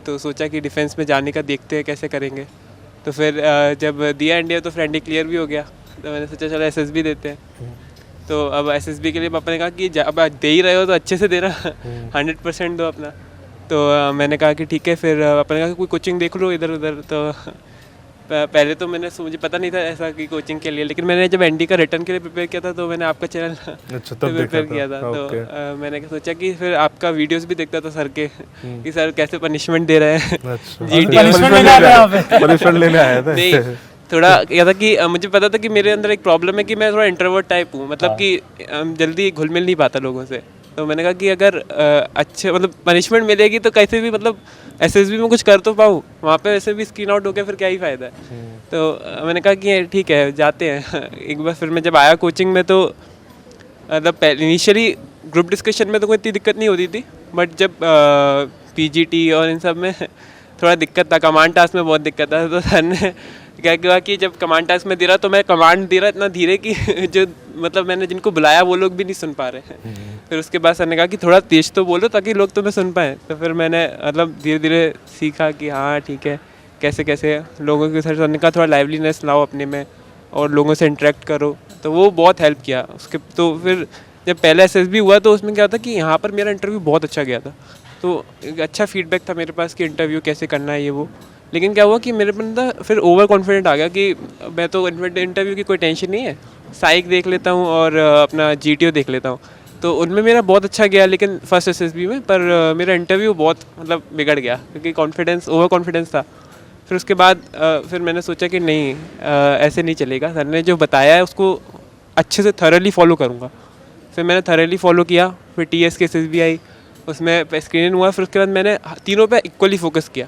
तो सोचा कि डिफेंस में जाने का देखते हैं कैसे करेंगे. तो फिर जब दिया एनडीए तो फिर एनडीए क्लियर भी हो गया. तो मैंने सोचा चलो एसएसबी देते हैं. तो अब एसएसबी के लिए पापा ने कहा कि अब दे ही रहे हो तो अच्छे से देना, 100% दो अपना. तो मैंने कहा कि ठीक है. फिर पापा ने कहा कि कोई कोचिंग देख लो इधर उधर. तो पहले तो मुझे पता नहीं था ऐसा कि कोचिंग के लिए, लेकिन मैंने जब एनडी का रिटर्न के लिए प्रिपेयर किया था तो मैंने आपका चैनल प्रिपेयर किया था. तो मैंने सोचा कि फिर आपका वीडियोस भी देखता था सर के कि सर कैसे पनिशमेंट दे रहे हैं. पनिशमेंट लेने आया था. नहीं, थोड़ा क्या था कि मुझे पता था कि मेरे अंदर एक प्रॉब्लम है कि मैं थोड़ा इंट्रोवर्ट टाइप हूँ, मतलब कि जल्दी घुल मिल नहीं पाता लोगों से. तो मैंने कहा कि अगर अच्छे मतलब पनिशमेंट मिलेगी तो कैसे भी मतलब एसएसबी में कुछ कर तो पाऊँ, वहाँ पे वैसे भी स्क्रीन आउट हो गया फिर क्या ही फ़ायदा है. तो मैंने कहा कि ठीक है जाते हैं एक बार. फिर मैं जब आया कोचिंग में तो मतलब इनिशियली ग्रुप डिस्कशन में तो कोई इतनी दिक्कत नहीं होती थी, बट जब पीजीटी और इन सब में थोड़ा दिक्कत था. कमांड टास्क में बहुत दिक्कत था. तो सर ने क्या किया कि जब कमांड टास्क में दे रहा तो मैं कमांड दे रहा इतना धीरे कि जो मतलब मैंने जिनको बुलाया वो लोग भी नहीं सुन पा रहे हैं. फिर उसके बाद सर ने कहा कि थोड़ा तेज तो बोलो ताकि लोग तुम्हें सुन पाएँ. तो फिर मैंने मतलब धीरे धीरे सीखा कि हाँ ठीक है कैसे कैसे लोगों के साथ. सर ने कहा थोड़ा लाइवलीनेस लाओ अपने में और लोगों से इंटरेक्ट करो, तो वो बहुत हेल्प किया उसके. तो फिर जब पहले एसएसबी हुआ तो उसमें क्या था कि यहाँ पर मेरा इंटरव्यू बहुत अच्छा गया था. तो एक अच्छा फीडबैक था मेरे पास कि इंटरव्यू कैसे करना है ये वो. लेकिन क्या हुआ कि मेरे बंदा फिर ओवर कॉन्फिडेंट आ गया कि मैं तो इंटरव्यू की कोई टेंशन नहीं है, साइक देख लेता हूँ और अपना जीटीओ देख लेता हूँ. तो उनमें मेरा बहुत अच्छा गया लेकिन फर्स्ट एसएसबी में, पर मेरा इंटरव्यू बहुत मतलब बिगड़ गया क्योंकि ओवर कॉन्फिडेंस था. फिर उसके बाद फिर मैंने सोचा कि नहीं ऐसे नहीं चलेगा, सर ने जो बताया है उसको अच्छे से थरली फॉलो करूँगा। फिर मैंने थरली फॉलो किया, फिर TS के एस भी आई, उसमें स्क्रीनिंग हुआ, फिर उसके बाद मैंने तीनों पे इक्वली फोकस किया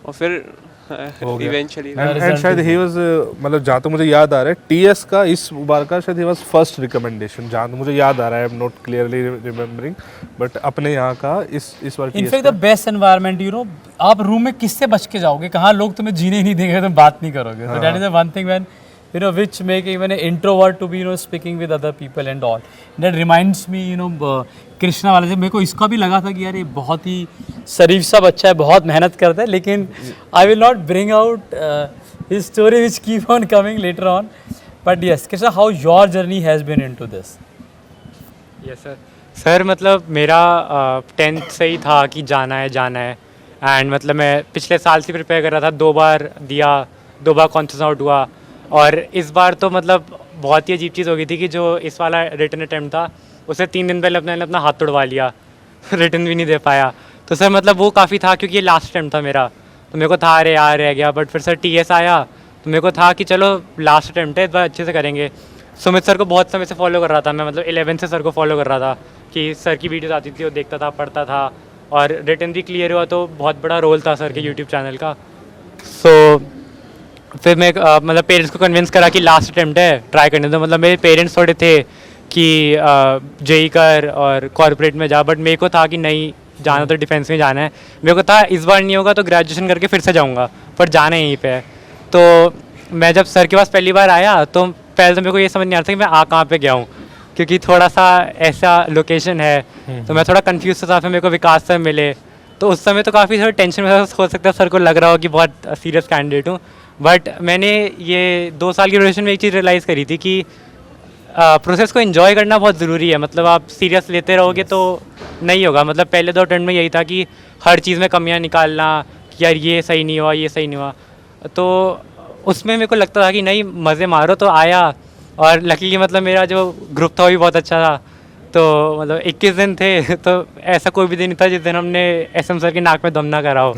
और फिर इवेंचुअली एंड शायद ही वाज मतलब जहाँ तो मुझे याद आ रहा है TS का इस बार का शायद ही वाज फर्स्ट रिकमेंडेशन, जहाँ तो मुझे याद आ रहा है, I am not clearly remembering, but अपने यहाँ का इस बार in fact the best environment, you know, आप रूम में किससे बच के जाओगे, कहाँ लोग तुम्हें जीने ही नहीं देंगे, तुम बात नहीं करोगे। So that is the one thing when you know which make even an introvert to be speaking with other people and all. That reminds me Krishna वाले से मेरे को इसका भी लगा था कि यार ये बहुत ही शरीफ सा बच्चा है, बहुत मेहनत करता है, लेकिन I will not bring out his story which keep on coming later on, but yes Krishna, how your journey has been into this? Yes sir मतलब मेरा 10th से ही था कि जाना है एंड मतलब मैं पिछले साल से प्रिपेयर कर रहा था, 2 बार दिया, 2 बार कॉन्शियस आउट हुआ, और इस बार तो मतलब बहुत ही अजीब चीज़ हो गई थी कि जो इस वाला रिटन अटैम्प्ट था उसे 3 दिन पहले अपना हाथ तोड़वा लिया, रिटन भी नहीं दे पाया। तो सर मतलब वो काफ़ी था क्योंकि ये लास्ट अटैम्प्ट था मेरा, तो मेरे को था अरे यार रह गया, बट फिर सर TS आया तो मेरे को था कि चलो लास्ट अटैम्प्ट है, इस बार अच्छे से करेंगे। सुमित सर को बहुत समय से फॉलो कर रहा था मैं, मतलब 11 से सर को फॉलो कर रहा था कि सर की वीडियोस आती थी, वो देखता था, पढ़ता था, और रिटन भी क्लियर हुआ, तो बहुत बड़ा रोल था सर के यूट्यूब चैनल का। सो फिर मैं मतलब पेरेंट्स को कन्विंस करा कि लास्ट अटैम्प्ट है, ट्राई करने दो। मतलब मेरे पेरेंट्स थोड़े थे कि JEE कर और कॉर्पोरेट में जा, बट मेरे को था कि नहीं जाना तो डिफेंस में जाना है। मेरे को था इस बार नहीं होगा तो ग्रेजुएशन करके फिर से जाऊंगा, पर जाना यहीं पे है। तो मैं जब सर के पास पहली बार आया तो पहले तो मेरे को ये समझ नहीं आ रहा था कि मैं कहाँ पे गया हूँ, क्योंकि थोड़ा सा ऐसा लोकेशन है, तो मैं थोड़ा कन्फ्यूज था। फिर मेरे को विकास सर मिले, तो उस समय तो काफ़ी थोड़ा टेंशन में हो सकता है सर को लग रहा हो कि बहुत सीरियस कैंडिडेट हूँ, बट मैंने ये 2 साल की ग्रेजुएशन में एक चीज़ रियलाइज़ करी थी कि प्रोसेस को एंजॉय करना बहुत ज़रूरी है। मतलब आप सीरियस लेते रहोगे तो नहीं होगा। मतलब पहले 2 अटेम्प्ट में यही था कि हर चीज़ में कमियां निकालना कि यार ये सही नहीं हुआ, ये सही नहीं हुआ, तो उसमें मेरे को लगता था कि नहीं मज़े मारो। तो आया, और लकीली मतलब मेरा जो ग्रुप था वो भी बहुत अच्छा था। तो मतलब 21 दिन थे, तो ऐसा कोई भी दिन नहीं था जिस दिन हमने SM सर के नाक में दम ना करा हो।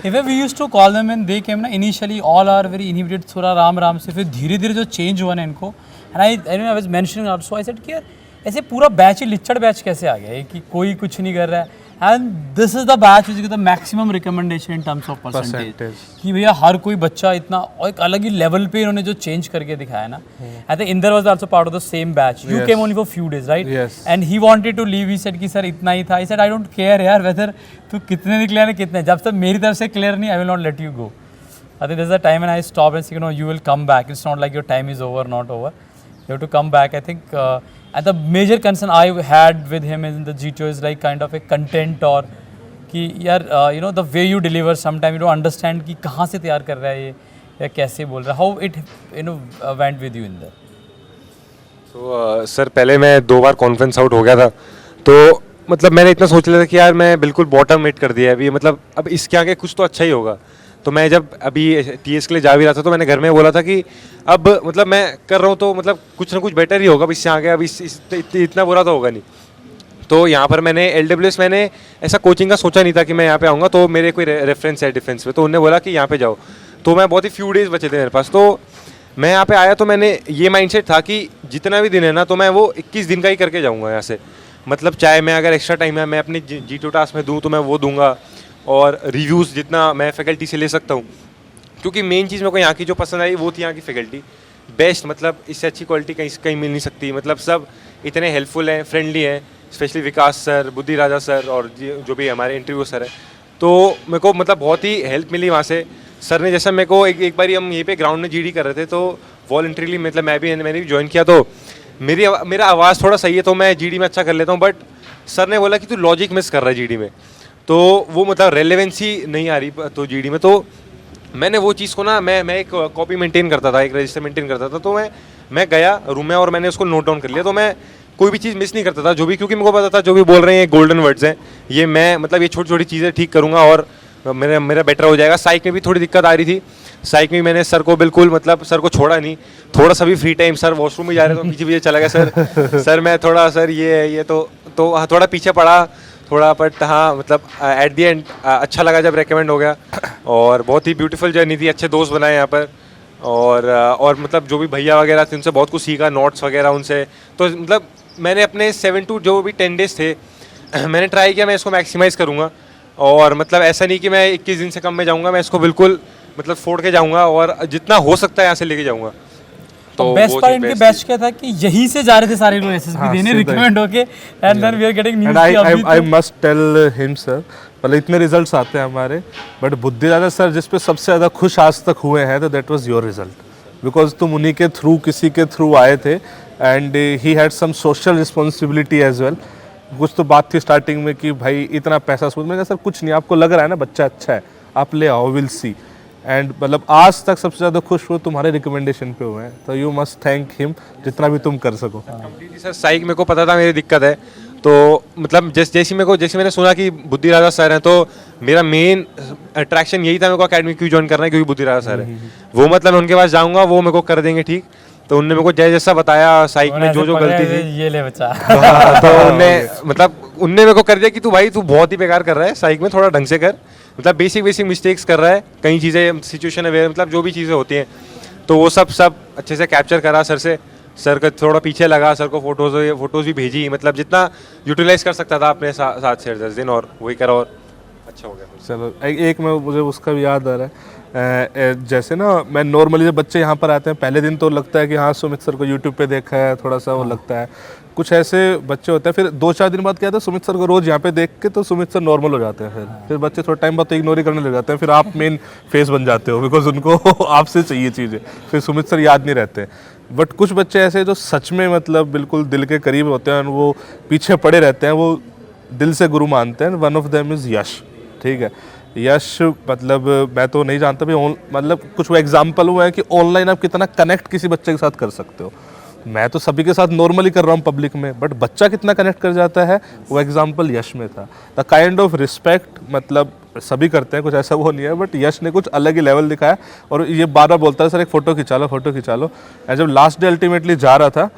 Even we used to call them and they came ना, initially all are very inhibited, थोड़ा राम से, फिर धीरे धीरे जो चेंज हुआ ना इनको, and I was mentioning also, I said कि यार ऐसे पूरा बैच ही लिचड़ बैच कैसे आ गया है कि कोई कुछ नहीं कर रहा है, and this is the batch which the maximum recommendation in terms of percentage, कि भैया हर कोई बच्चा इतना, और एक अलग ही लेवल पे इन्होंने जो चेंज करके दिखाया ना। I think Inder was also part of the same batch, you came only for few days right, and he wanted to leave, he said कि सर इतना ही था। I said I don't care यार वेदर तू कितने निकले ना कितने, जब तक मेरी तरफ से क्लियर नहीं, I will not let you go. I think this is the time when I stop and say, you know, you will come back. It's not like your time is over, not over. You have to come back. I think and the major concern I had with him in the G2 is like kind of a content, और कि यार you know the way you deliver, sometimes you don't understand कि कहाँ से तैयार कर रहा है ये या कैसे बोल रहा है, how it you know went with you in there. So sir पहले मैं 2 बार कॉन्फ्रेंस आउट हो गया था, तो मतलब मैंने इतना सोच लिया था कि यार मैं बिल्कुल बॉटम हिट कर दिया है अभी, मतलब अब इसके आगे कुछ तो अच्छा ही होगा। तो मैं जब अभी TS के लिए जा भी रहा था तो मैंने घर में बोला था कि अब मतलब मैं कर रहा हूँ तो मतलब कुछ ना कुछ बेटर ही होगा, अब इससे आगे अब इतना बुरा तो होगा नहीं। तो यहाँ पर मैंने LWS, मैंने ऐसा कोचिंग का सोचा नहीं था कि मैं यहाँ पे आऊँगा, तो मेरे कोई रेफरेंस है डिफेंस में, तो उन्होंने बोला कि यहाँ पे जाओ। तो मैं बहुत ही फ्यू डेज़ बचे थे मेरे पास, तो मैं यहाँ पे आया तो मैंने ये माइंडसेट था कि जितना भी दिन है ना तो मैं वो 21 दिन का ही करके जाऊँगा यहाँ से। मतलब चाहे मैं अगर एक्स्ट्रा टाइम है मैं अपने G2 टास्क में दूँ तो मैं वो दूंगा, और रिव्यूज़ जितना मैं फैकल्टी से ले सकता हूँ, क्योंकि मेन चीज़ मेरे को यहाँ की जो पसंद आई वो थी यहाँ की फैकल्टी बेस्ट। मतलब इससे अच्छी क्वालिटी कहीं मिल नहीं सकती। मतलब सब इतने हेल्पफुल हैं, फ्रेंडली हैं, स्पेशली विकास सर, बुद्धि राजा सर और जो भी हमारे इंटरव्यू सर है, तो मेरे को मतलब बहुत ही हेल्प मिली वहाँ से। सर ने जैसा मेरे को एक बारी हम यहीं पे ग्राउंड में GD कर रहे थे, तो वॉलंटरीली मतलब मैंने भी ज्वाइन किया, तो मेरा आवाज़ थोड़ा सही है तो मैं GD में अच्छा कर लेता हूँ, बट सर ने बोला कि तू लॉजिक मिस कर रहा है GD में, तो वो मतलब रेलेवेंसी नहीं आ रही तो GD में। तो मैंने वो चीज़ को ना, मैं एक कॉपी मेंटेन करता था, एक रजिस्टर मेंटेन करता था, तो मैं गया रूम में और मैंने उसको नोट डाउन कर लिया। तो मैं कोई भी चीज़ मिस नहीं करता था, जो भी, क्योंकि मेरे को पता था जो भी बोल रहे हैं ये गोल्डन वर्ड्स हैं, ये मैं मतलब ये छोटी छोटी चीज़ें ठीक करूँगा और मेरा बेटर हो जाएगा। साइक में भी थोड़ी दिक्कत आ रही थी, साइक में मैंने सर को बिल्कुल मतलब सर को छोड़ा नहीं, थोड़ा सा भी फ्री टाइम, सर वॉशरूम में जा रहे तो पीछे चला गया, सर मैं थोड़ा सर ये तो थोड़ा पीछे पड़ा, थोड़ा, बट हाँ मतलब एट द एंड अच्छा लगा जब रेकमेंड हो गया। और बहुत ही ब्यूटीफुल जर्नी थी, अच्छे दोस्त बनाए यहाँ पर। और मतलब जो भी भैया वगैरह थे उनसे बहुत कुछ सीखा, नोट्स वगैरह उनसे। तो मतलब मैंने अपने 7 to जो भी 10 days थे मैंने ट्राई किया मैं इसको मैक्सिमाइज़ करूँगा। और मतलब ऐसा नहीं कि मैं 21 दिन से कम में जाऊँगा, मैं इसको बिल्कुल मतलब फोड़ के जाऊँगा और जितना हो सकता है यहाँ से लेके जाऊँगा। तो बेस्ट पार्ट इनके बेस्ट क्या था कि यहीं से जा रहे थे सारे लोग एसएसबी देने रिकमेंड होके, and then we are getting news कि I must tell him sir, मतलब इतने रिजल्ट्स आते हैं हमारे, बट बुद्धिराजा सर जिस पे सबसे ज़्यादा खुश आज तक हुए हैं तो that was your result, because तुम उन्हीं के थ्रू, किसी के थ्रू आए थे। And he had some social responsibility as well. कुछ तो बात थी स्टार्टिंग में कि भाई इतना पैसा सोच, मैंने कहा सर कुछ नहीं, आपको लग रहा है ना बच्चा अच्छा है, आप ले आओ, विल सी। एंड मतलब आज तक सबसे ज़्यादा खुश वो तुम्हारे रिकमेंडेशन पे हुए हैं, तो यू मस्ट थैंक हिम जितना भी तुम कर सको। कंप्लीटली सर, साइक मेरे को पता था मेरी दिक्कत है, तो मतलब जैसे मैंने सुना कि बुद्धिराजा सर हैं, तो मेरा मेन अट्रैक्शन यही था मेरे को अकेडमी क्यों ज्वाइन करना है, क्योंकि बुद्धिराजा सर है वो, मतलब उनके पास जाऊँगा वो मेरे को कर देंगे ठीक। तो उनने मेरे को जैसा बताया साइक में जो गलती थी ये ले बच्चा तो उनने मेरे को कर दिया कि तू भाई तू बहुत ही बेकार कर रहा है, साइक में थोड़ा ढंग से कर, मतलब बेसिक मिस्टेक्स कर रहा है, कई चीज़ें सिचुएशन अवेयर, मतलब जो भी चीज़ें होती हैं तो वो सब अच्छे से कैप्चर करा सर से। सर का थोड़ा पीछे लगा, सर को फोटोज़ भी भेजी, मतलब जितना यूटिलाइज कर सकता था अपने साथ से 10 दिन, और वही करा और अच्छा हो गया। चलो एक में मुझे उसका भी याद आ रहा है, जैसे ना मैं नॉर्मली जब बच्चे यहाँ पर आते हैं पहले दिन तो लगता है कि हाँ सुमित सर को यूट्यूब पे देखा है, थोड़ा सा वो लगता है। कुछ ऐसे बच्चे होते हैं, फिर 2-4 दिन बाद क्या था, सुमित सर को रोज़ यहाँ पे देख के तो सुमित सर नॉर्मल हो जाते हैं। फिर बच्चे थोड़ा टाइम बाद तो इग्नोर ही करने लग जाते हैं, फिर आप मेन फेस बन जाते हो, बिकॉज उनको आपसे चाहिए चीज़ें, फिर सुमित सर याद नहीं रहते। बट कुछ बच्चे ऐसे जो सच में मतलब बिल्कुल दिल के करीब होते हैं, वो पीछे पड़े रहते हैं, वो दिल से गुरु मानते हैं। वन ऑफ देम इज़ यश, ठीक है। यश मतलब मैं तो नहीं जानता भी, मतलब कुछ वो एग्जाम्पल हुआ है कि ऑनलाइन आप कितना कनेक्ट किसी बच्चे के साथ कर सकते हो। मैं तो सभी के साथ नॉर्मली कर रहा हूँ पब्लिक में, बट बच्चा कितना कनेक्ट कर जाता है, वो एग्जाम्पल यश में था। द काइंड ऑफ रिस्पेक्ट मतलब सभी करते हैं, कुछ ऐसा वो नहीं है, बट यश ने कुछ अलग ही लेवल दिखाया। और ये बार बार बोलता है सर एक फ़ोटो खिंचा लो, फ़ोटो खिंचा लो। एंड जब लास्ट डे अल्टीमेटली जा रहा था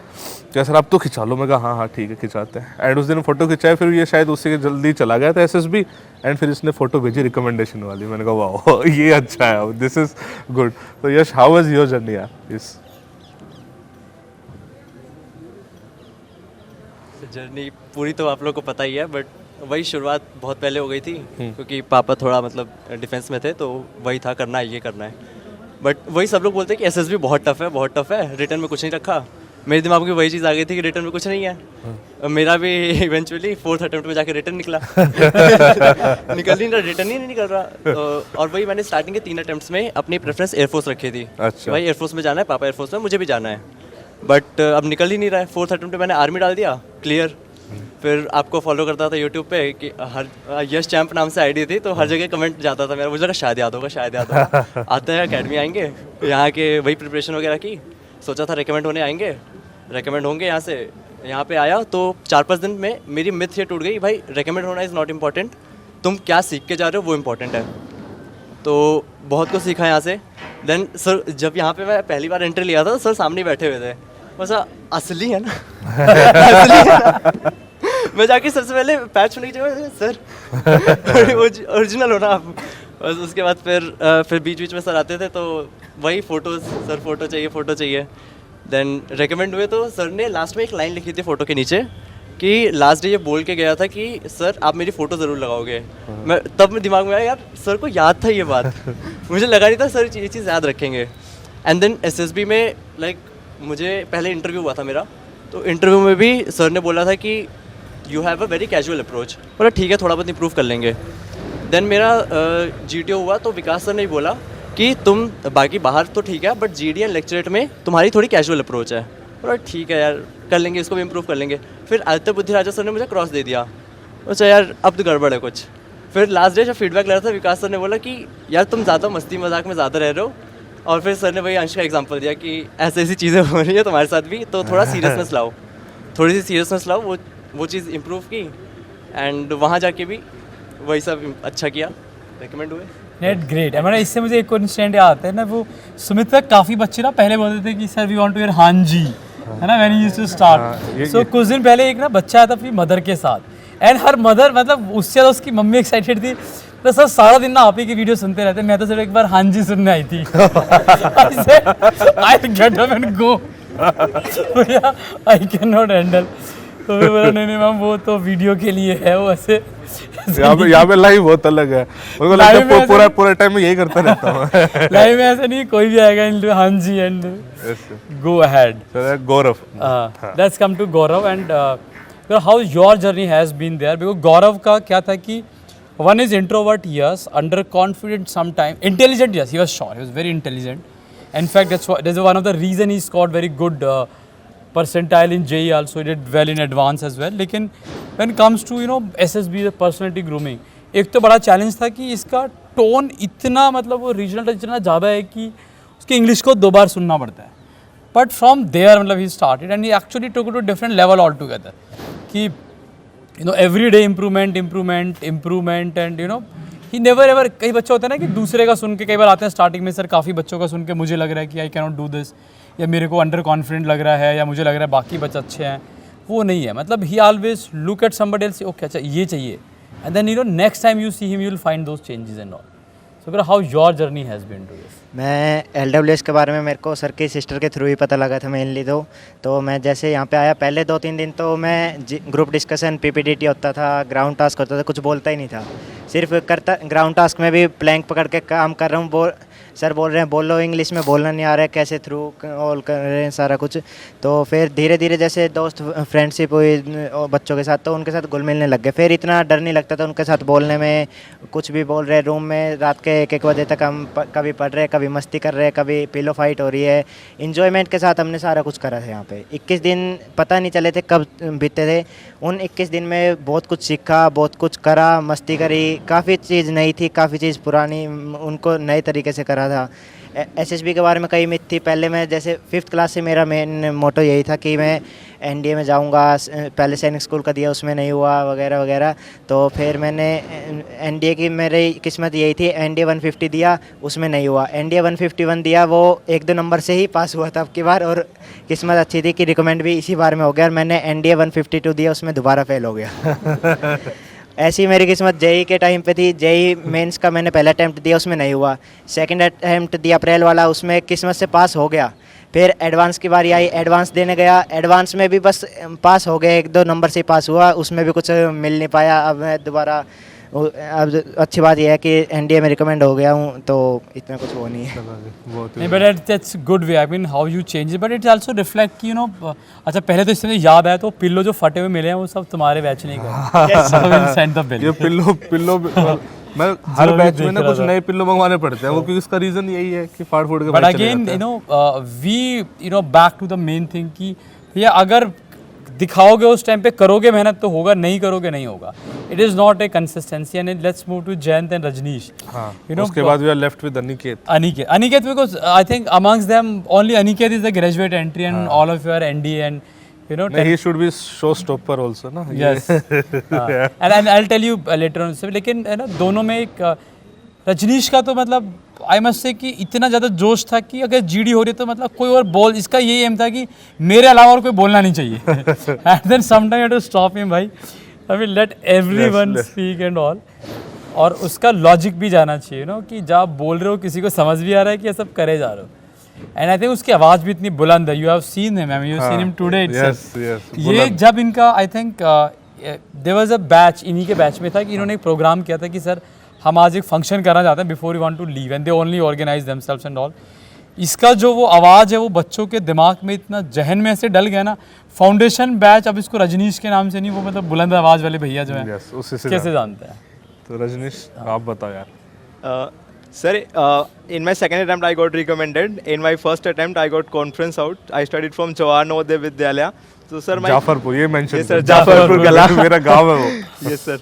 क्या सर आप तो खिंचा लो, मैं कहा हाँ ठीक है खिंचाते हैं। एंड उस दिन फ़ोटो खिंचाया, फिर ये शायद उससे जल्दी चला गया था एसएसबी, एंड फिर इसने फ़ोटो भेजी रिकमेंडेशन वाली। मैंने कहा वाह ये अच्छा है, दिस इज़ गुड। तो यश हाउ वाज योर जर्नी यार इस जर्नी? पूरी तो आप लोग को पता ही है, बट वही शुरुआत बहुत पहले हो गई थी, क्योंकि पापा थोड़ा मतलब डिफेंस में थे, तो वही था करना है, ये करना है। बट वही सब लोग बोलते हैं कि एसएसबी बहुत टफ है, रिटर्न में कुछ नहीं रखा। मेरे दिमाग में वही चीज़ आ गई थी कि रिटर्न में कुछ नहीं है। मेरा भी इवेंचुअली 4th अटेम्प्ट में जाके रिटर्न निकला निकल नहीं रहा, रिटर्न ही नहीं निकल रहा। तो और वही मैंने स्टार्टिंग के 3 अटेम्प्ट्स में अपनी प्रेफरेंस एयरफोर्स रखी थी। अच्छा। भाई एयरफोर्स में जाना है, पापा एयरफोर्स में, मुझे भी जाना है, बट अब निकल ही नहीं रहा है। 4th अटेम्प्ट में मैंने आर्मी डाल दिया, क्लियर। फिर आपको फॉलो करता था यूट्यूब पे कि हर यश चैम्प नाम से आईडी थी, तो हर जगह कमेंट जाता था मेरा, मुझे लगा शायद याद होगा आते हैं अकेडमी आएंगे, यहाँ के वही प्रिपरेशन वगैरह की, सोचा था रिकमेंड होने आएंगे, रिकमेंड होंगे यहाँ से। यहाँ पे आया तो 4-5 दिन में मेरी मिथ ये टूट गई, भाई रिकमेंड होना इज़ नॉट इम्पॉर्टेंट, तुम क्या सीख के जा रहे हो वो इम्पॉर्टेंट है। तो बहुत कुछ सीखा यहाँ से। देन सर जब यहाँ पे मैं पहली बार एंट्री लिया था तो सर सामने बैठे हुए थे, बस असली है ना असली है ना? मैं जाके सबसे पहले पैर छूने की जगह सर ओरिजिनल हो ना आप। बस उसके बाद फिर बीच बीच में सर आते थे, तो वही फ़ोटोज़, सर फ़ोटो चाहिए। देन रेकमेंड हुए तो सर ने लास्ट में एक लाइन लिखी थी फ़ोटो के नीचे कि लास्ट डे ये बोल के गया था कि सर आप मेरी फ़ोटो ज़रूर लगाओगे। मैं तब मेरे दिमाग में आया यार सर को याद था ये बात मुझे लगा नहीं था सर ये चीज़ याद रखेंगे। एंड देन एसएसबी में लाइक मुझे पहले इंटरव्यू हुआ था मेरा, तो इंटरव्यू में भी सर ने बोला था कि you have a very casual approach, बोला ठीक है थोड़ा बहुत इम्प्रूव कर लेंगे। देन मेरा GTO हुआ तो विकास सर ने बोला कि तुम बाकी बाहर तो ठीक है, बट GD एंड लेक्चरेट में तुम्हारी थोड़ी कैजुअल अप्रोच है। बोला ठीक है यार कर लेंगे, इसको भी इम्प्रूव कर लेंगे। फिर आदित्य बुद्धिराजा सर ने मुझे क्रॉस दे दिया, अच्छा यार अब तो गड़बड़ है कुछ। फिर लास्ट डे जब फीडबैक ले रहा था विकास सर ने बोला कि यार तुम ज़्यादा मस्ती मजाक में ज़्यादा रह रहे हो, और फिर सर ने वही अंश का एग्जांपल दिया कि ऐसी ऐसी चीज़ें हो रही है तुम्हारे साथ भी, तो थोड़ा सीरियसनेस लाओ, थोड़ी सी सीरियसनेस लाओ। वो चीज़ इम्प्रूव की, एंड वहाँ जाके भी वही सब अच्छा किया, रिकमेंड हुए। Net great. हमारा इससे मुझे एक इंसिडेंट याद आता है ना, वो सुमित का काफ़ी बच्चे ना पहले बोलते थे कि sir we want to hear हाँ जी, है ना, when he used to start. So कुछ दिन पहले एक ना बच्चा आया था अपनी मदर के साथ, एंड हर मदर मतलब उससे ज़्यादा उसकी मम्मी एक्साइटेड थी। तो सर सारा दिन ना आप ही की वीडियो सुनते रहते, मैं तो सिर्फ एक बार हाँ जी सुनने आई थी। I get up and go, I can not handle. तो मैं बोला नहीं मैम वो तो वीडियो के लिए है, वो ऐसे यहाँ पे लाइव बहुत अलग है, मुझे लगता है पूरा टाइम में यही करता रहता हूँ। लाइव में ऐसे नहीं, कोई भी आएगा इन हाँ जी and go ahead. Gaurav, let's come to Gaurav and how your journey has been there, because Gaurav का क्या था कि one is introvert, yes, underconfident sometimes, intelligent, yes, he was sure, he was very intelligent. In fact, that's one of the reason he scored very good percentile in JEE also, he did well in advance as well. लेकिन when it comes to SSB, the personality grooming, एक तो बड़ा challenge था कि इसका tone इतना मतलब वो रीजनल इतना ज़्यादा है कि उसके इंग्लिश को 2 बार सुनना पड़ता है। बट फ्रॉम देयर मतलब he started and he actually took to different level all together कि every day improvement and he never ever, कई बच्चे होते हैं ना कि दूसरे का सुन के कई बार आते हैं स्टार्टिंग में, सर काफ़ी बच्चों का सुन के मुझे लग रहा है कि I can not do this, या मेरे को अंडर कॉन्फिडेंट लग रहा है, या मुझे लग रहा है बाकी बच्चे अच्छे हैं, वो नहीं है। मतलब he always look at somebody else, okay अच्छा ये चाहिए, and then next time you see him you will find those changes and all. So how your journey has been to this? मैं LWS के बारे में मेरे को सर की सिस्टर के थ्रू ही पता लगा था मेनली। तो मैं जैसे यहाँ पे आया पहले 2-3 दिन तो मैं ग्रुप डिस्कशन PPDT होता था, ग्राउंड टास्क होता था, कुछ बोलता ही नहीं था, सिर्फ करता। ग्राउंड टास्क में भी प्लैंक पकड़ के काम कर रहा हूँ, सर बोल रहे हैं बोलो इंग्लिश में, बोलना नहीं आ रहा है, कैसे थ्रू ऑल कर रहे हैं सारा कुछ। तो फिर धीरे धीरे जैसे दोस्त फ्रेंडशिप हुई बच्चों के साथ, तो उनके साथ घुल मिलने लग गए। फिर इतना डर नहीं लगता था उनके साथ बोलने में, कुछ भी बोल रहे रूम में रात के 1-1 बजे तक हम कभी पढ़ रहे, कभी मस्ती कर रहे, कभी पिलो फाइट हो रही है। इन्जॉयमेंट के साथ हमने सारा कुछ करा था यहाँ पे। 21 दिन पता नहीं चले थे कब बीते थे। उन 21 दिन में बहुत कुछ सीखा, बहुत कुछ करा, मस्ती करी, काफ़ी चीज़ नई थी, काफ़ी चीज़ पुरानी, उनको नए तरीके से करा था। SSB के बारे में कई मिथ थी पहले। मैं जैसे 5th क्लास से मेरा मेन मोटो यही था कि मैं NDA में जाऊंगा, पहले सैनिक स्कूल का दिया उसमें नहीं हुआ वगैरह वगैरह। तो फिर मैंने NDA की मेरी किस्मत यही थी, NDA 150 दिया उसमें नहीं हुआ, NDA 151 दिया, वो 1-2 नंबर से ही पास हुआ था अब की बार, और किस्मत अच्छी थी कि रिकमेंड भी इसी बार में हो गया, और मैंने NDA 152 दिया उसमें दोबारा फेल हो गया। ऐसी मेरी किस्मत JEE के टाइम पे थी। JEE मेंस का मैंने पहला अटैम्प्ट दिया उसमें नहीं हुआ, सेकंड अटैम्प्ट दिया अप्रैल वाला, उसमें किस्मत से पास हो गया। फिर एडवांस की बारी आई, एडवांस देने गया, एडवांस में भी बस पास हो गया, 1-2 नंबर से पास हुआ, उसमें भी कुछ मिल नहीं पाया। अब मैं दोबारा, अब अच्छी बात यह है कि NDA में रिकमेंड हो गया हूँ, तो इतना कुछ वो नहीं है। नहीं but that's good way, I mean how you change, but it's also reflect कि अच्छा पहले तो इससे याद आया तो पिल्लो जो फटे हुए मिले हैं वो सब तुम्हारे बैच नहीं कर। ये पिल्लो मैं हर बैच में ना कुछ नए पिल्लो मंगवाने पड़ते हैं, वो क्योंकि इसका रीजन यही है कि फाड़ फूड़ के। But again we back to the main thing कि भैया अगर दिखाओगे उस टाइम पे, करोगे मेहनत तो होगा, नहीं करोगे नहीं होगा। It is not a consistency. And let's move to Jayant and Rajneesh. उसके बाद we are left with Aniket. Aniket because I think amongst them only Aniket is the graduate entry and all of your NDA एंड he should be showstopper also ना। Yes. and I'll tell you later on. लेकिन दोनों में एक रजनीश का तो मतलब I must say कि इतना ज़्यादा जोश था कि अगर GD हो रही तो मतलब कोई और बोल, इसका यही एम था कि मेरे अलावा और कोई बोलना नहीं चाहिए। And then sometime you have to stop him, भाई I mean let everyone speak and all. और उसका लॉजिक भी जाना चाहिए कि जब आप बोल रहे हो किसी को समझ भी आ रहा है कि ये सब करे जा रहे हो। एंड आई थिंक उसकी आवाज़ भी इतनी बुलंद है। You have seen him, you have seen him today itself. ये जब इनका I think there was a batch, इन्हीं के बैच में था कि इन्होंने एक प्रोग्राम किया था कि सर हम आज एक फंक्शन करना चाहते हैं before you want to leave, and they only organize themselves and all. इसका जो वो आवाज़ है वो बच्चों के दिमाग में इतना जहन में ऐसे डल गया ना। फाउंडेशन बैच, अब इसको रजनीश के नाम से नहीं, वो मतलब बुलंद आवाज़ वाले भैया जो हैं कैसे जानते हैं। तो रजनीश आप बताओ यार। Sir, in my second attempt I got recommended. In my first attempt I got conference out. I studied from Jawahar Navodaya Vidyalaya. So sir, my Jafarpur, ये मेंशन। Yes sir, जाफरपुर कला मेरा गांव है वो। Yes sir.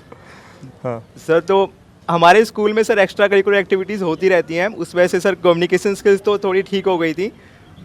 हाँ सर, तो हमारे school में सर एक्स्ट्रा करिकुलर एक्टिविटीज़ होती रहती हैं, उस वजह से सर कम्युनिकेशन स्किल्स तो थोड़ी ठीक हो गई थी।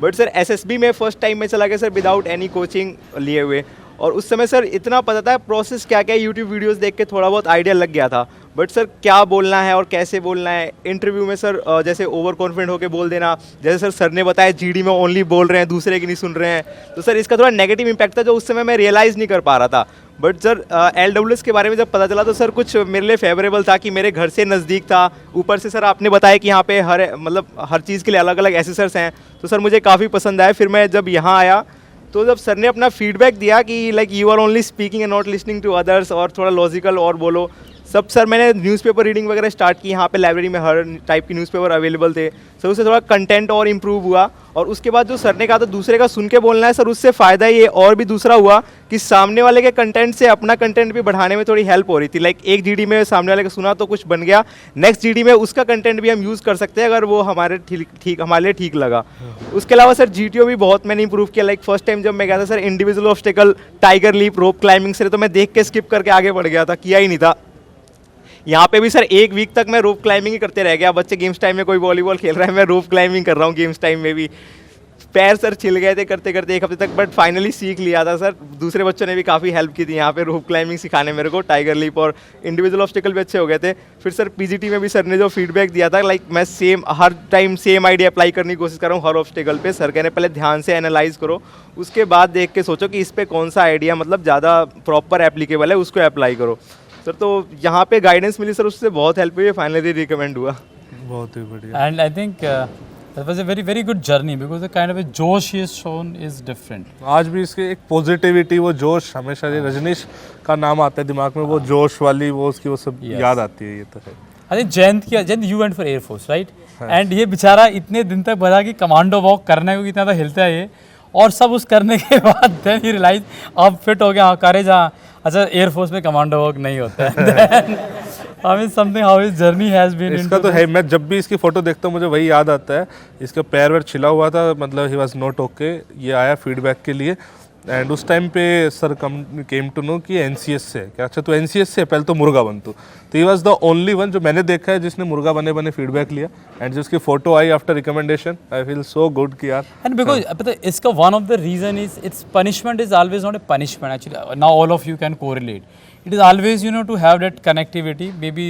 बट सर SSB में फर्स्ट टाइम में चला गया सर विदाउट एनी कोचिंग लिए हुए, और उस समय सर इतना पता था प्रोसेस क्या क्या है, यूट्यूब वीडियोस देख के थोड़ा बहुत आइडिया लग गया था, बट सर क्या बोलना है और कैसे बोलना है इंटरव्यू में सर, जैसे ओवर कॉन्फिडेंट होकर बोल देना, जैसे सर ने बताया जीडी में ओनली बोल रहे हैं, दूसरे की नहीं सुन रहे हैं, तो सर इसका थोड़ा नेगेटिव इम्पैक्ट था जो उस समय मैं रियलाइज़ नहीं कर पा रहा था। बट सर LWS के बारे में जब पता चला तो सर कुछ मेरे लिए फेवरेबल था कि मेरे घर से नज़दीक था, ऊपर से सर आपने बताया कि यहाँ पे हर चीज़ के लिए अलग अलग एसेसर्स हैं, तो सर मुझे काफ़ी पसंद आया। फिर मैं जब यहाँ आया तो जब सर ने अपना फीडबैक दिया कि like you are only speaking and not listening to others, और थोड़ा लॉजिकल और बोलो सब, सर मैंने न्यूज़पेपर रीडिंग वगैरह स्टार्ट की, यहाँ पे लाइब्रेरी में हर टाइप की न्यूज़पेपर अवेलेबल थे, सर उससे थोड़ा कंटेंट और इम्प्रूव हुआ। और उसके बाद जो सर ने कहा था दूसरे का सुन के बोलना है, सर उससे फ़ायदा ये और भी दूसरा हुआ कि सामने वाले के कंटेंट से अपना कंटेंट भी बढ़ाने में थोड़ी हेल्प हो रही थी। लाइक एक जीडी में सामने वाले का सुना तो कुछ बन गया, नेक्स्ट जीडी में उसका कंटेंट भी हम यूज़ कर सकते हैं अगर वो हमारे लिए ठीक लगा। उसके अलावा सर GTO भी बहुत मैंने इंप्रूव किया। लाइक फर्स्ट टाइम जब मैं गया था sir individual obstacle, tiger leap, rope climbing से, तो मैं देख के स्किप करके आगे बढ़ गया था, किया ही नहीं था। यहाँ पे भी सर 1 वीक तक मैं रोप क्लाइंबिंग ही करते रह गया। बच्चे गेम्स टाइम में कोई वॉलीबॉल खेल रहा है, मैं रोप क्लाइंबिंग कर रहा हूँ गेम्स टाइम में भी। पैर सर छिल गए थे करते करते 1 हफ्ते तक, बट फाइनली सीख लिया था सर। दूसरे बच्चों ने भी काफ़ी हेल्प की थी यहाँ पे रोप क्लाइंबिंग सिखाने मेरे को, टाइगर लीप और इंडिविजुअल ऑब्स्टेकल भी अच्छे हो गए थे। फिर सर PGT में भी सर ने जो फीडबैक दिया था, लाइक मैं हर टाइम सेम आइडिया अप्लाई करने की कोशिश कर रहा हूँ हर ऑब्स्टेकल पे। सर कहने पहले ध्यान से एनालाइज करो, उसके बाद देख के सोचो कि इस पर कौन सा आइडिया मतलब ज़्यादा प्रॉपर एप्लीकेबल है, उसको अप्लाई करो सर। तो यहाँ पे गाइडेंस मिली सर, उससे बहुत हेल्प हुई, फाइनली रिकमेंड हुआ। बहुत ही बढ़िया। And I think that was a very very good journey because the kind of a josh he has shown is different. आज भी इसके एक पॉजिटिविटी, वो जोश हमेशा, ये रजनीश का नाम आता है दिमाग में, वो जोश वाली वो उसकी वो सब याद आती है। ये तो है। अरे Jayant you went for air force right, and ये बेचारा इतने दिन तक बता कि कमांडो वॉक करने को कितना हिलता है ये, और सब उस करने के बाद देन ही रियलाइज अब फिट हो गया, हाँ करेज, हाँ अच्छा एयरफोर्स में कमांडो वॉक नहीं होता है। I mean something how his journey has been. इसका तो है, मैं जब भी इसकी फोटो देखता हूँ मुझे वही याद आता है, इसका पैर वैर छिला हुआ था, मतलब ही वाज नॉट ओके। ये आया फीडबैक के लिए एंड उस टाइम पे सर केम टू नो कि NCS से क्या, अच्छा तो NCS से पहले तो मुर्गा बन तू, तो he was the only one जो मैंने देखा है जिसने मुर्गा बने फीडबैक लिया एंड जिसकी फोटो आई after recommendation. I feel so good कि यार, एंड बिकॉज पता है इसका one of the reason is it's punishment is always not a punishment actually, now all of you can correlate, it is always to have that connectivity, maybe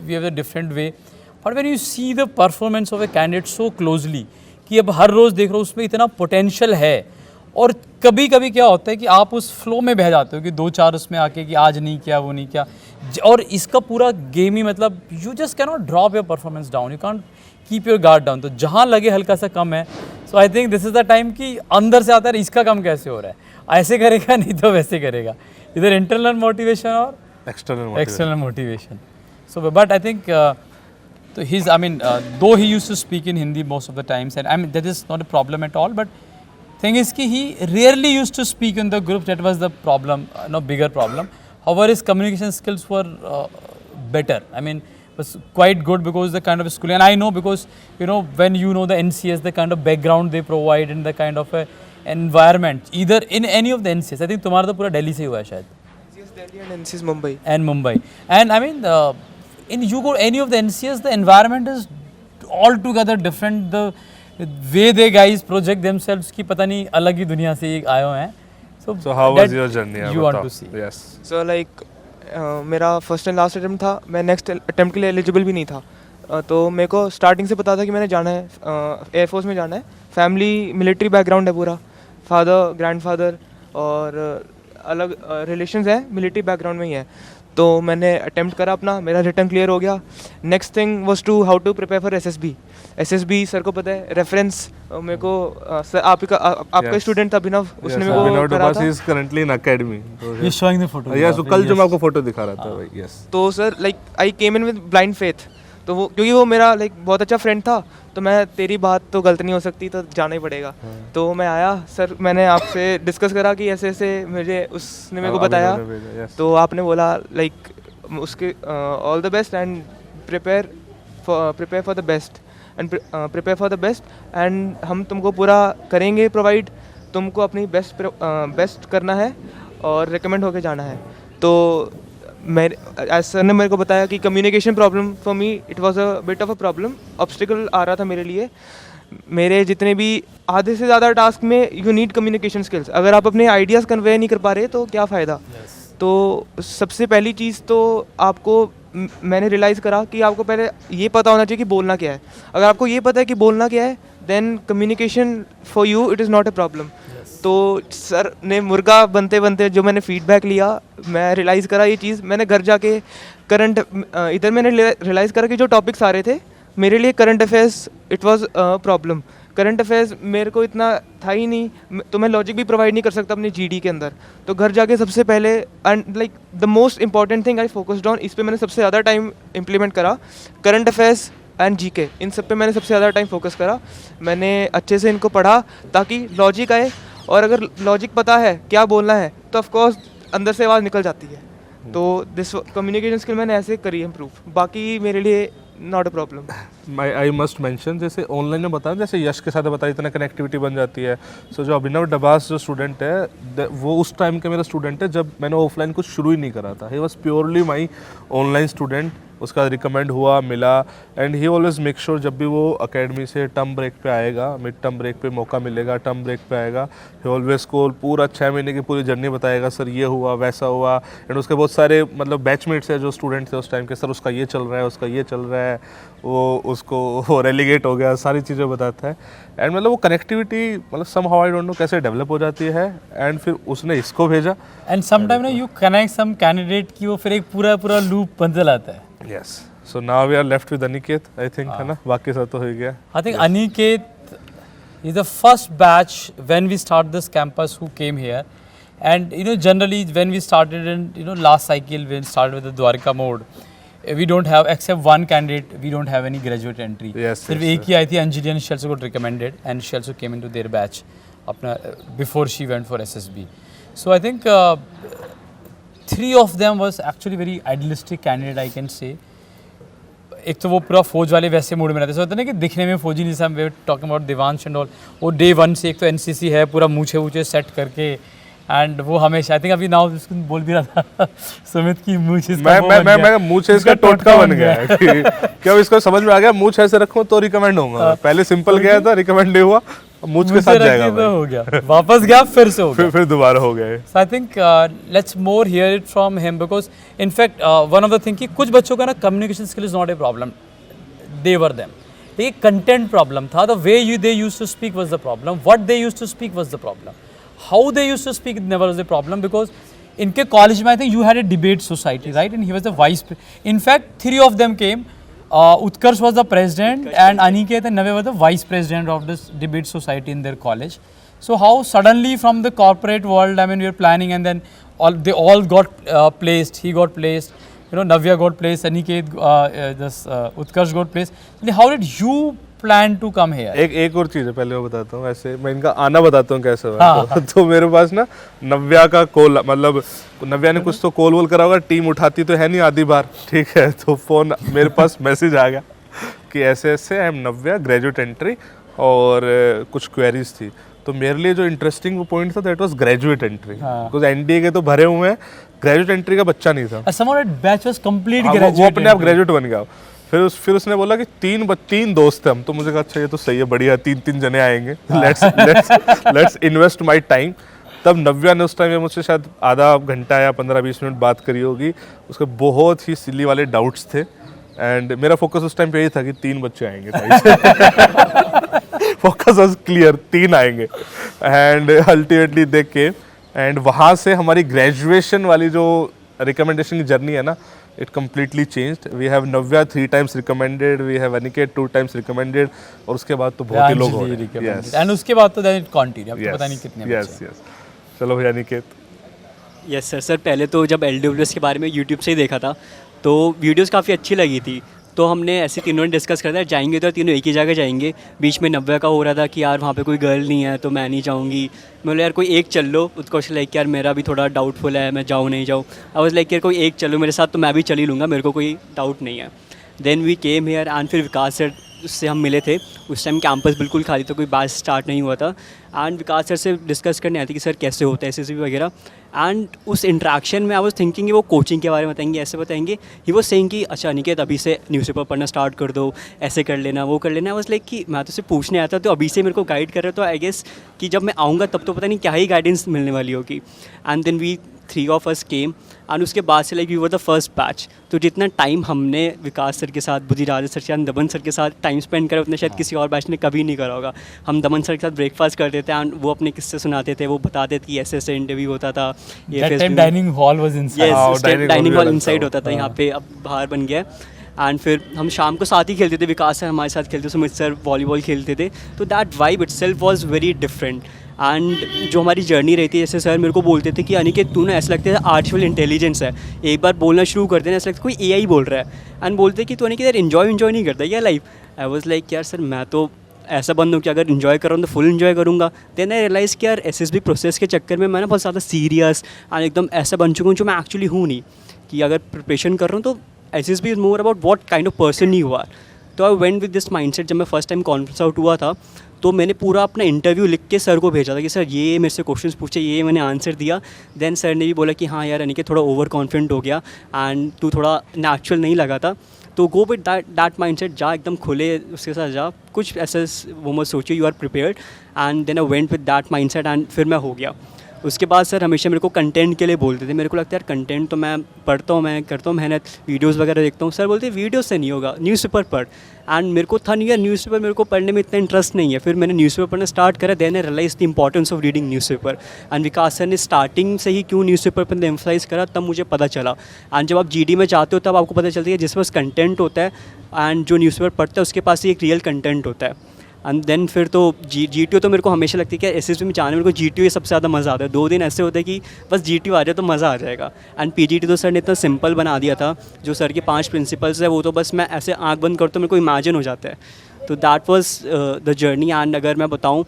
we have a different way, but when you see the performance of a candidate so closely कि अब हर रोज़ देख रहे हो उसमें इतना potential है, और कभी कभी क्या होता है कि आप उस फ्लो में बह जाते हो कि 2-4 उसमें आके कि आज नहीं किया वो नहीं किया, और इसका पूरा गेम ही मतलब you just can not drop your performance down, you can keep your guard down. तो जहाँ लगे हल्का सा कम है, so I think this is the time कि अंदर से आता है इसका कम कैसे हो रहा है, ऐसे करेगा नहीं तो वैसे करेगा, इधर इंटरनल मोटिवेशन और external motivation. So but I think so he's, I mean though he used to speak in Hindi most of the times, and I mean that is not a problem at all, but thing is कि he rarely used to speak in the group, that was the problem, no bigger problem. However his communication skills were better, I mean was quite good because the kind of schooling, and I know because when the NCS, the kind of background they provide and the kind of environment, either in any of the NCS, I think तुम्हारा तो पूरा दिल्ली से हुआ है शायद, Delhi and NCS Mumbai. And Mumbai. And I mean, in you go any of the NCS, the environment is altogether different. The way they guys project themselves कि पता नहीं अलग ही दुनिया से आए हुए हैं. So how was your journey? You want to see? Yes. So like मेरा फर्स्ट एंड लास्ट अटेम्प्ट था, मैं नेक्स्ट अटेम्प्ट के लिए एलिजिबल भी नहीं था, तो मेरे को स्टार्टिंग से पता था कि मैंने जाना है एयरफोर्स में जाना है। फैमिली मिलिट्री बैकग्राउंड है पूरा, फादर ग्रैंडफादर और अलग रिलेशंस हैं मिलिट्री बैकग्राउंड में ही है, तो मैंने अटेम्प्ट करा अपना, मेरा रिटर्न क्लियर हो गया। Next thing was to how to prepare for SSB sir को पता है, रेफरेंस मेरे को आपका स्टूडेंट था अभिनव, उसने मेरे को करा था। He is currently in academy. He's showing the photo. Yes, कल जो मैं आपको फोटो दिखा रहा था भाई, yes. तो sir like I came in with blind faith, तो वो क्योंकि वो मेरा लाइक बहुत अच्छा फ्रेंड था, तो मैं तेरी बात तो गलत नहीं हो सकती, तो जाना ही पड़ेगा। तो मैं आया सर, मैंने आपसे डिस्कस करा कि ऐसे ऐसे मुझे उसने मेरे को बताया, तो आपने बोला लाइक उसके all the best and prepare for the best and हम तुमको पूरा करेंगे प्रोवाइड, तुमको अपनी बेस्ट करना है और रिकमेंड होके जाना है। तो मेरे सर ने मेरे को बताया कि communication problem for me it was a bit of a problem, obstacle आ रहा था मेरे लिए, मेरे जितने भी आधे से ज़्यादा टास्क में यू नीड कम्युनिकेशन स्किल्स। अगर आप अपने आइडियाज़ कन्वे नहीं कर पा रहे तो क्या फ़ायदा। तो सबसे पहली चीज़ तो आपको मैंने रियलाइज़ करा कि आपको पहले ये पता होना चाहिए कि बोलना क्या है। अगर आपको ये पता है कि बोलना क्या है then communication for you it is not a problem. तो सर ने मुर्गा बनते बनते जो मैंने फीडबैक लिया, मैं रियलाइज़ करा ये चीज़। मैंने घर जाके करंट इधर मैंने रियलाइज़ करा कि जो टॉपिक्स आ रहे थे मेरे लिए current affairs it was problem. Current affairs मेरे को इतना था ही नहीं, तो मैं लॉजिक भी प्रोवाइड नहीं कर सकता अपनी जीडी के अंदर। तो घर जाके सबसे पहले and like the most important thing I focused on, इस पे मैंने सबसे ज़्यादा टाइम इम्प्लीमेंट करा। करंट अफेयर्स एंड जीके, इन सब पे मैंने सबसे ज़्यादा टाइम फोकस करा। मैंने अच्छे से इनको पढ़ा ताकि लॉजिक आए, और अगर लॉजिक पता है क्या बोलना है तो ऑफकोर्स अंदर से आवाज़ निकल जाती है। तो दिस कम्युनिकेशन स्किल मैंने ऐसे करी इम्प्रूव, बाकी मेरे लिए not a problem. I must mention, जैसे ऑनलाइन में बताया, जैसे यश के साथ बताया, इतना कनेक्टिविटी बन जाती है। सो जो अभिनव डबास जो स्टूडेंट है वो उस टाइम का मेरा स्टूडेंट है जब मैंने ऑफलाइन कुछ शुरू ही नहीं करा था। He was purely my online student. उसका रिकमेंड हुआ, मिला, and he always make sure जब भी वो अकेडमी से टर्म ब्रेक पे आएगा, मिड टर्म ब्रेक पे मौका मिलेगा, टर्म ब्रेक पे आएगा, ही ऑलवेज को पूरा 6 महीने की पूरी जर्नी बताएगा, सर ये हुआ वैसा हुआ। एंड उसके बहुत सारे मतलब बैचमेट्स है जो स्टूडेंट थे उस टाइम के, सर उसका ये चल रहा है, उसका ये चल रहा है, वो रेलीगेट हो गया, सारी चीज़ें बताता है। एंड मतलब वो कनेक्टिविटी मतलब somehow I don't know कैसे डेवलप हो जाती है। एंड फिर उसने इसको भेजा, एंड समटाइम ना यू कनेक्ट सम कैंडिडेट की वो फिर एक पूरा लूप बन जाता है। Yes. So now we are left with Aniket, I think, है ना? बाकी सब तो हो गया। I think Aniket is the first batch when we start this campus who came here, and you know generally when we started in last cycle when we started with the Dwarka mode, we don't have except one candidate, we don't have any graduate entry. Yes. सिर्फ एक ही आई थी Anjali, and she also got recommended and she also came into their batch अपना before she went for SSB. So I think 3 of them was actually very idealistic candidate I can say. एक तो वो पूरा फौज वाले वैसे मूड में रहते हैं, होता है ना कि दिखने में फौजी नहीं, सब वे talking about Devansh and all, वो डे 1 से एक तो एनसीसी है पूरा मूछे वूछे सेट करके, एंड वो हमेशा आई थिंक अभी नाउ उसको बोल भी रहा था सुमित की मूछ इसका मैं मूछ इसका टोटका बन गया है कि क्या इसको समझ में आ गया, मूछ ऐसे रखूं तो रिकमेंड होगा। पहले सिंपल गया था, रिकमेंड नहीं हुआ, मूछ के साथ जाएगा तो हो गया, वापस गया फिर से हो गया, फिर दोबारा हो गया। So I think let's more hear it from him because in fact one of the thing कि कुछ बच्चों का ना communication skill is not a problem, they were them, ये कंटेंट प्रॉब्लम था, the way they used to speak was the problem, what they used to speak was the problem, how they used to speak never was the problem. Because इनके college में I think you had a debate society right, and he was the vice, in fact 3 of them came. Utkarsh was the president and Aniket and Nave were the vice president of this debate society in their college. So how suddenly from the corporate world, I mean, we were planning and then they all got placed. He got placed, Navya got placed, Aniket, Utkarsh got placed. How did you plan to come here? एक और चीज़ है, पहले मैं बताता हूँ, ऐसे मैं इनका आना बताता हूँ कैसे हुआ। तो मेरे पास ना नव्या का कॉल, मतलब नव्या ने कुछ तो कॉल वॉल करा होगा, टीम उठाती तो है नहीं आधी बार, ठीक है, तो फ़ोन मेरे पास मैसेज आ गया कि ऐसे ऐसे I am Navya, graduate entry, और कुछ क्वेरीज थी। तो मेरे लिए जो इंटरेस्टिंग वो पॉइंट था that was graduate entry, because NDA के तो भरे हुए हैं, ग्रेजुएट एंट्री का बच्चा नहीं था। Somehow that batch was complete वो graduate अपने आप ग्रेजुएट बन गया। फिर उसने बोला कि 3 दोस्त थे हम, तो मुझे कहा अच्छा ये तो सही है, बढ़िया, 3 जने आएंगे, लेट्स इन्वेस्ट माय टाइम। तब नव्या ने उस टाइम में मुझसे शायद आधा घंटा या 15-20 मिनट बात करी होगी, उसके बहुत ही सिली वाले डाउट्स थे, एंड मेरा फोकस उस टाइम पे यही था कि 3 बच्चे आएंगे, फोकस वाज क्लियर, 3 आएंगे, and ultimately they came, and वहाँ से हमारी ग्रेजुएशन वाली जो रिकमेंडेशन की जर्नी है ना, it completely changed. We have Navya 3 times recommended, we have Aniket 2 times recommended, और उसके बाद तो बहुत ही लोग हो रहे हैं। Yes. And उसके बाद तो then it continued, अब तो पता नहीं कितने बच्चे। Yes. चलो भैया अनिकेत। Yes sir, पहले तो जब LWS के बारे में YouTube से ही देखा था, तो वीडियोस काफ़ी अच्छी लगी थी, तो हमने ऐसे तीनों ने डिस्कस कर दिया जाएंगे तो तीनों एक ही जगह जाएंगे। बीच में नव्या का हो रहा था कि यार वहाँ पे कोई गर्ल नहीं है तो मैं नहीं जाऊँगी, मैं बोला यार कोई एक चल लो, उत्कर्ष लाइक यार मेरा भी थोड़ा डाउटफुल है मैं जाऊँ नहीं जाऊँ, आई वाज लाइक यार कोई एक चलो मेरे साथ, तो मैं भी चल ही लूँगा, मेरे को कोई डाउट नहीं है। Then we came here and फिर विकास सेड उससे हम मिले थे, उस टाइम कैंपस बिल्कुल खाली था, कोई बैच स्टार्ट नहीं हुआ था। एंड विकास सर से डिस्कस करने आती कि सर कैसे होता है SSB वगैरह। एंड उस इंट्रैक्शन में आई वाज थिंकिंग वो कोचिंग के बारे में बताएंगे, ऐसे बताएंगे। ही वाज सेइंग कि अच्छा अनिकेत अभी से न्यूज़पेपर पढ़ना स्टार्ट कर दो, ऐसे कर लेना, वो कर लेना। आई वाज लाइक कि मैं तो सिर्फ पूछने आता, तो अभी से मेरे को गाइड कर रहे हो, तो आई गेस कि जब मैं आऊँगा तब तो पता नहीं क्या ही गाइडेंस मिलने वाली होगी। And then we 3 of us came and उसके बाद से like we were the first batch. तो जितना टाइम हमने विकास सर के साथ, बुद्धिराज सर के साथ, दमन सर के साथ टाइम स्पेंड करा उतना शायद किसी और बैच ने कभी नहीं करा होगा। हम दमन सर के साथ ब्रेकफास्ट करते थे एंड वो अपने किस्से सुनाते थे, वो बताते थे कि ऐसे ऐसे इंटरव्यू होता था। ये dining hall was inside, dining hall inside होता था, यहाँ पे अब बाहर बन गया। एंड फिर हम शाम को साथ ही खेलते थे, विकास सर हमारे साथ खेलते, सुमित सर वॉलीबॉल खेलते थे। तो that vibe itself was very different. And जो हमारी जर्नी रहती है, जैसे सर मेरे को बोलते थे कि अनिकेत तू ना ऐसा लगता है आर्टिफिशियल इंटेलिजेंस है, एक बार बोलना शुरू कर देना ऐसा लगता है कोई AI बोल रहा है। एंड बोलते कि तू अनिकेत यार इन्जॉय नहीं करता क्या लाइफ। आई वाज लाइक यार सर मैं तो ऐसा बंद हूँ कि अगर इन्जॉय कर रहा हूँ तो फुल इन्जॉय करूँगा। देन आई रियलाइज़ कि यार SSB प्रोसेस के चक्कर में मैं ना बहुत ज़्यादा सीरियस एंड एकदम ऐसा बन चुका हूँ जो मैं एक्चुअली हूँ नहीं। कि अगर प्रिपरेशन कर रहा हूँ तो SSB is more about what kind of person you are. तो I went with this mindset. जब मैं फर्स्ट टाइम कॉन्फ्रेंस आउट हुआ था तो मैंने पूरा अपना इंटरव्यू लिख के सर को भेजा था कि सर ये मेरे से क्वेश्चंस पूछे, ये मैंने आंसर दिया। देन सर ने भी बोला कि हाँ यार अनिकेत थोड़ा ओवर कॉन्फिडेंट हो गया एंड तू थोड़ा नेचुरल नहीं लगा था, तो गो विद दैट माइंडसेट, जा एकदम खुले उसके साथ जा, कुछ ऐसा वो मत सोचिए, you are prepared. And then I went with that mindset and फिर मैं हो गया। उसके बाद सर हमेशा मेरे को कंटेंट के लिए बोलते थे। मेरे को लगता है यार कंटेंट तो मैं पढ़ता हूँ, मैं करता हूँ मेहनत, वीडियोस वगैरह देखता हूँ। सर बोलते वीडियो से नहीं होगा, न्यूज़पेपर पढ़। एंड मेरे को था नहीं यार न्यूज़पेपर, मेरे को पढ़ने में इतना इंटरेस्ट नहीं है। फिर मैंने न्यूज़पेपर पढ़ना स्टार्ट करा, then I realize the importance of reading newspaper. And Vikas sir ने स्टार्टिंग से ही क्यों न्यूज़पेपर पर एम्फसाइज करा तब मुझे पता चला। एंड जब आप GD में जाते हो तब आपको पता चलता है कि जिसके पास कंटेंट होता है एंड जो न्यूज़पेपर पढ़ता है उसके पास ही एक रियल कंटेंट होता है। एंड देन फिर तो GTO तो मेरे को हमेशा लगती है कि SSB में जाने में मेरे को GTO ही सबसे ज़्यादा मज़ा आता है। 2 दिन ऐसे होते हैं कि बस GTO आ जाए तो मज़ा आ जाएगा। एंड PGT तो सर ने इतना सिंपल बना दिया था, जो सर के 5 प्रिंसिपल्स है वो तो बस मैं ऐसे आँख बंद करता हूँ मेरे को इमेजिन हो जाता है। तो that was the journey. And अगर मैं बताऊँ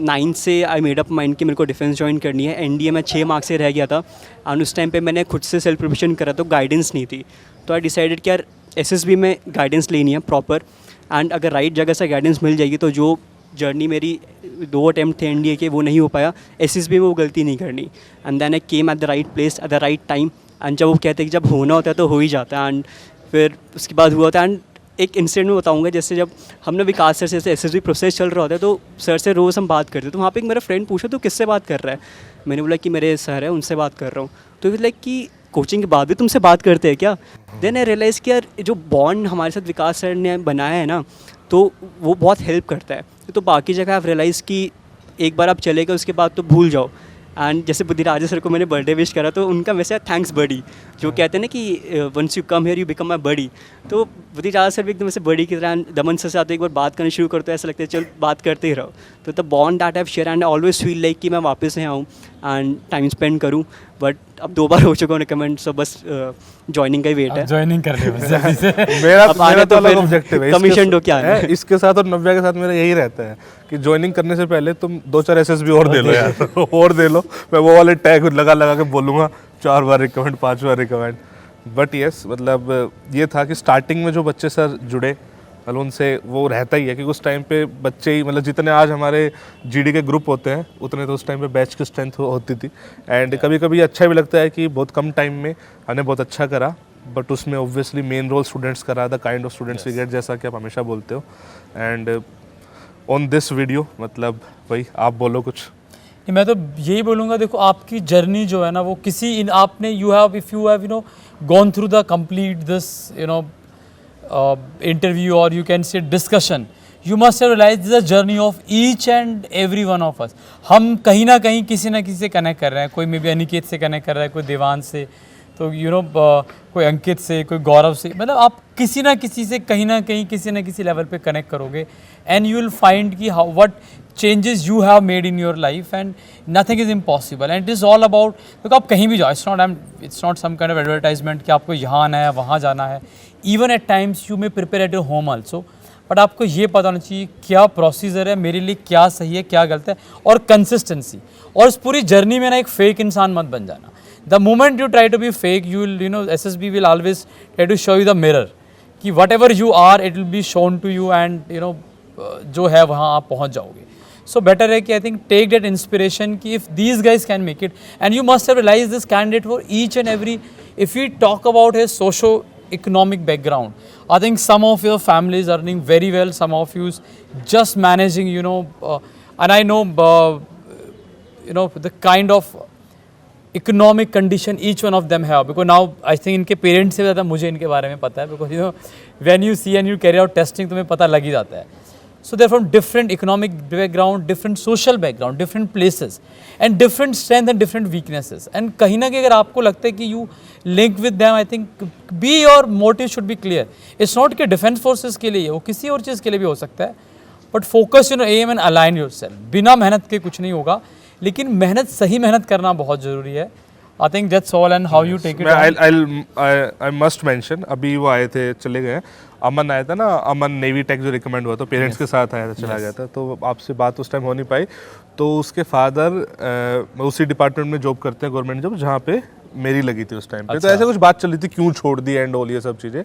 9 से आई मेड अप माइंड कि मेरे को डिफेंस ज्वाइन करनी है। NDA में 6 मार्क्स से रह गया था एंड उस टाइम पे मैंने खुद से सेल्फ प्रिपरेशन करा, तो गाइडेंस नहीं थी। तो आई डिसाइडेड कि यार SSB में गाइडेंस लेनी है प्रॉपर। एंड अगर राइट जगह से गाइडेंस मिल जाएगी तो जो जर्नी मेरी 2 अटैम्प्ट थे NDA के वो नहीं हो पाया, SSB में वो गलती नहीं करनी। And then I came at the right place at the right time. And जब वो कहते हैं कि जब होना होता है तो हो ही जाता है। एंड फिर उसके बाद हुआ था। एंड एक इंसिडेंट में बताऊंगा, जैसे जब हमने विकास सर से SSB प्रोसेस चल रहा होता है तो सर से रोज़ हम बात करते, तो वहाँ पे एक मेरा फ्रेंड पूछा तो किससे बात कर रहा है। मैंने बोला कि मेरे सर है उनसे बात कर रहा हूँ। तो लाइक कि कोचिंग के बाद भी तुमसे बात करते हैं क्या। देन आई रियलाइज़ कि यार जो बॉन्ड हमारे साथ विकास सर ने बनाया है ना, तो वो बहुत हेल्प करता है। तो बाकी जगह आप रियलाइज़ कि एक बार आप चले गए उसके बाद तो भूल जाओ। एंड जैसे बुद्धिराज सर को मैंने बर्थडे विश करा तो उनका वैसे थैंक्स बडी, जो कहते हैं ना कि once you come here you become my buddy. तो बुद्धिराज सर भी एकदम वैसे बडी की तरह। दमन सर से आते एक बार बात करनी शुरू करते ऐसा लगता है चल बात करते ही रहो। तो the bond that have share and always feel like कि मैं वापस से आऊँ एंड टाइम स्पेंड करूँ। बट अब 2 बार हो चुका हूँ रिकमेंड, सो बस ज्वाइनिंग का ही वेट है। ज्वाइनिंग कर ले बस अभी से। मेरा तो अलग ऑब्जेक्टिव है, कमीशन क्या है इसके साथ और नव्या के साथ मेरा यही रहता है कि ज्वाइनिंग करने से पहले तुम 2-4 SSB और दे लो यार और दे लो। मैं वो वाले टैग लगा के बोलूँगा 4 बार रिकमेंड, 5 बार रिकमेंड। बट येस मतलब ये था कि स्टार्टिंग में जो बच्चे सर जुड़े मतलब उनसे वो रहता ही है कि उस टाइम पे बच्चे ही मतलब जितने आज हमारे GD के ग्रुप होते हैं उतने तो उस टाइम पे बैच की स्ट्रेंथ होती थी। एंड कभी कभी अच्छा भी लगता है कि बहुत कम टाइम में हमने बहुत अच्छा करा, बट उसमें ऑब्वियसली मेन रोल स्टूडेंट्स करा, the kind of students we get, जैसा कि आप हमेशा बोलते हो। एंड ऑन दिस वीडियो मतलब भाई आप बोलो कुछ। मैं तो यही बोलूँगा, देखो आपकी जर्नी जो है ना वो किसी आपने you have if you have gone through the complete this interview or you can say discussion, you must have realized this is a journey of each and every one of us. हम कहीं ना कहीं किसी ना किसी से connect कर रहे हैं। कोई मे बी अनिकेत से कनेक्ट कर रहा है, कोई देवान से, तो कोई अंकित से, कोई गौरव से, मतलब आप किसी ना किसी से कहीं ना कहीं किसी ना किसी लेवल पे कनेक्ट करोगे एंड यू विल फाइंड कि how what changes you have made in your life and nothing is impossible and it is all about. देखो आप कहीं भी जाओ, it's not some kind of advertisement कि आपको यहाँ आना है वहाँ जाना है। Even at times you may prepare at your home also, but आपको ये पता होना चाहिए क्या प्रोसीजर है, मेरे लिए क्या सही है क्या गलत है, और कंसिस्टेंसी। और इस पूरी जर्नी में ना एक फेक इंसान मत बन जाना। The moment you try to be fake you will SSB will always try to show you the mirror कि whatever you are it will be shown to you and you know जो है वहाँ आप पहुँच जाओगे. So better है कि I think take that inspiration कि if these guys can make it, and you must have realized this candidate for each and every, if we talk about his socio-economic background, I think some of your families are earning very well, some of you just managing, you know, and I know, you know, the kind of economic condition each one of them have, because now I think इनके parents से ज़्यादा मुझे इनके बारे में पता है, because you know when you see and you carry out testing तुम्हें पता लग ही जाता है. So they're from different economic background, different social background, different places, and different strength and different weaknesses. And कहीं ना कहीं अगर आपको लगता है कि you link with them, I think be your motive should be clear. It's not कि defense forces के लिए, वो किसी और चीज़ के लिए भी हो सकता है. But focus on aim and align yourself. बिना मेहनत के कुछ नहीं होगा, लेकिन मेहनत सही मेहनत करना बहुत ज़रूरी है. I think that's all and how you take it. I must mention, अभी वो आए थे, चले गए, अमन आया था ना, अमन नेवी टेक जो रिकमेंड हुआ, तो पेरेंट्स के साथ आया था, चला गया था, तो आपसे बात उस टाइम हो नहीं पाई. तो उसके फादर उसी डिपार्टमेंट में जॉब करते हैं, गवर्नमेंट जॉब, जहाँ पे मेरी लगी थी उस टाइम पे. तो ऐसे कुछ बात चल रही थी, क्यों छोड़ दी एंड ऑल ये सब चीज़ें.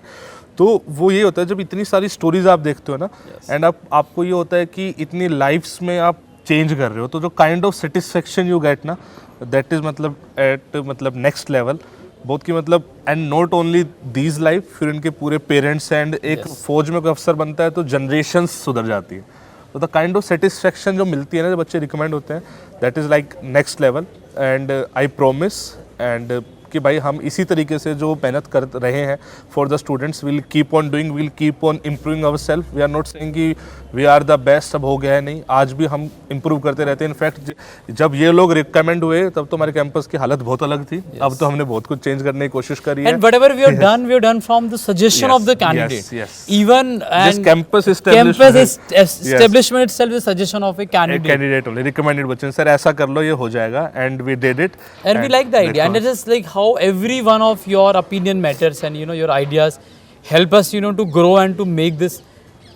तो वो ये होता है जब इतनी सारी स्टोरीज आप देखते हो ना, एंड आपको ये होता है कि इतनी लाइफ्स में आप चेंज कर रहे हो, तो जो kind of satisfaction you get ना, दैट इज़ मतलब एट मतलब नेक्स्ट लेवल बहुत की मतलब. And not only these life, फिर इनके पूरे पेरेंट्स, एंड एक फौज में कोई अफसर बनता है तो जनरेशन्स सुधर जाती है. तो द काइंड ऑफ सेटिस्फेक्शन जो मिलती है ना जब बच्चे रिकमेंड होते हैं, that is like next level. And I promise and कि भाई हम इसी तरीके से जो मेहनत कर रहे हैं for the students, will keep on doing, will keep on improving our self. We are not saying कि वी आर द बेस्ट, अब हो गया है, नहीं, आज भी हम इम्प्रूव करते रहते हैं. इनफैक्ट जब ये लोग रिकमेंड हुए तब तो हमारे कैंपस की हालत बहुत अलग थी. अब तो हमने बहुत कुछ चेंज करने की कोशिश करी है. And whatever we have done from the suggestion of the candidate. Even this campus establishment itself is suggestion of a candidate. Candidate only recommended बच्चे, सर ऐसा कर लो, ये हो जाएगा, and we did it. And we like the idea, and it is like how every one of your opinion matters, and you know your ideas help us, you know, to grow and to make this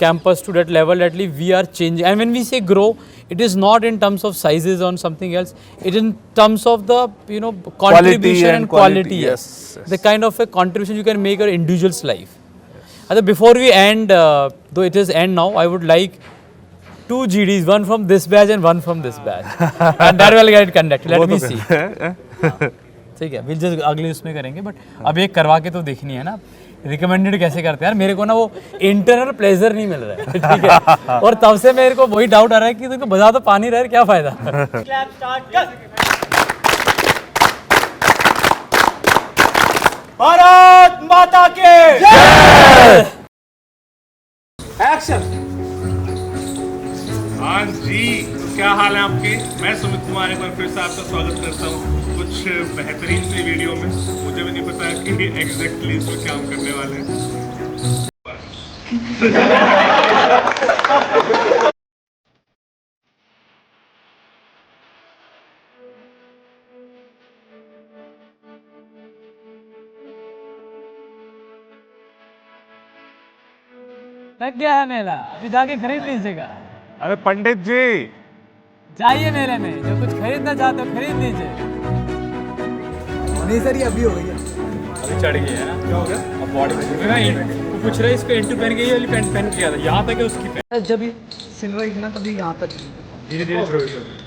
campus to that level that we are changing. And when we say grow, it is not in terms of sizes or something else. It in terms of the, you know, contribution and quality. Yes. The kind of a contribution you can make your individual's life. And before we end, though it is end now, I would like 2 GDs, one from this batch and one from this batch, and that will get conducted. Let me see. ठीक है, will just अगले उसमें करेंगे, but अब एक करवा के तो देखनी है ना रिकमेंडेड कैसे करते हैं यार. मेरे को ना वो इंटरनल प्लेजर नहीं मिल रहा है, ठीक है, और तब से मेरे को वही डाउट आ रहा है कि तुमको बजा तो पानी रहे, क्या फायदा. भारत माता के एक्शन. हाँ जी, तो क्या हाल है आपके. मैं सुमित कुमार एक बार फिर से आपका स्वागत करता हूँ कुछ बेहतरीन सी वीडियो में. मुझे भी नहीं पता कि एग्जैक्टली इसमें क्या हम करने वाले हैं. लग गया है मेला, अभी जाके खरीद लीजिएगा. अरे पंडित जी, जाइए मेले में, जो कुछ खरीदना चाहते हो खरीद लीजिए. नहीं सर, ये अभी हो गई है. अभी चढ़ गई है ना, क्या हो गया. अब बॉडी में वो पूछ रहा है इसको एंटू पहन के, ये वाली पैंट पहन किया था, यहाँ तक है उसकी पैंट. जब ये सिल रही थी ना तभी यहाँ तक धीरे धीरे शुरू हुई.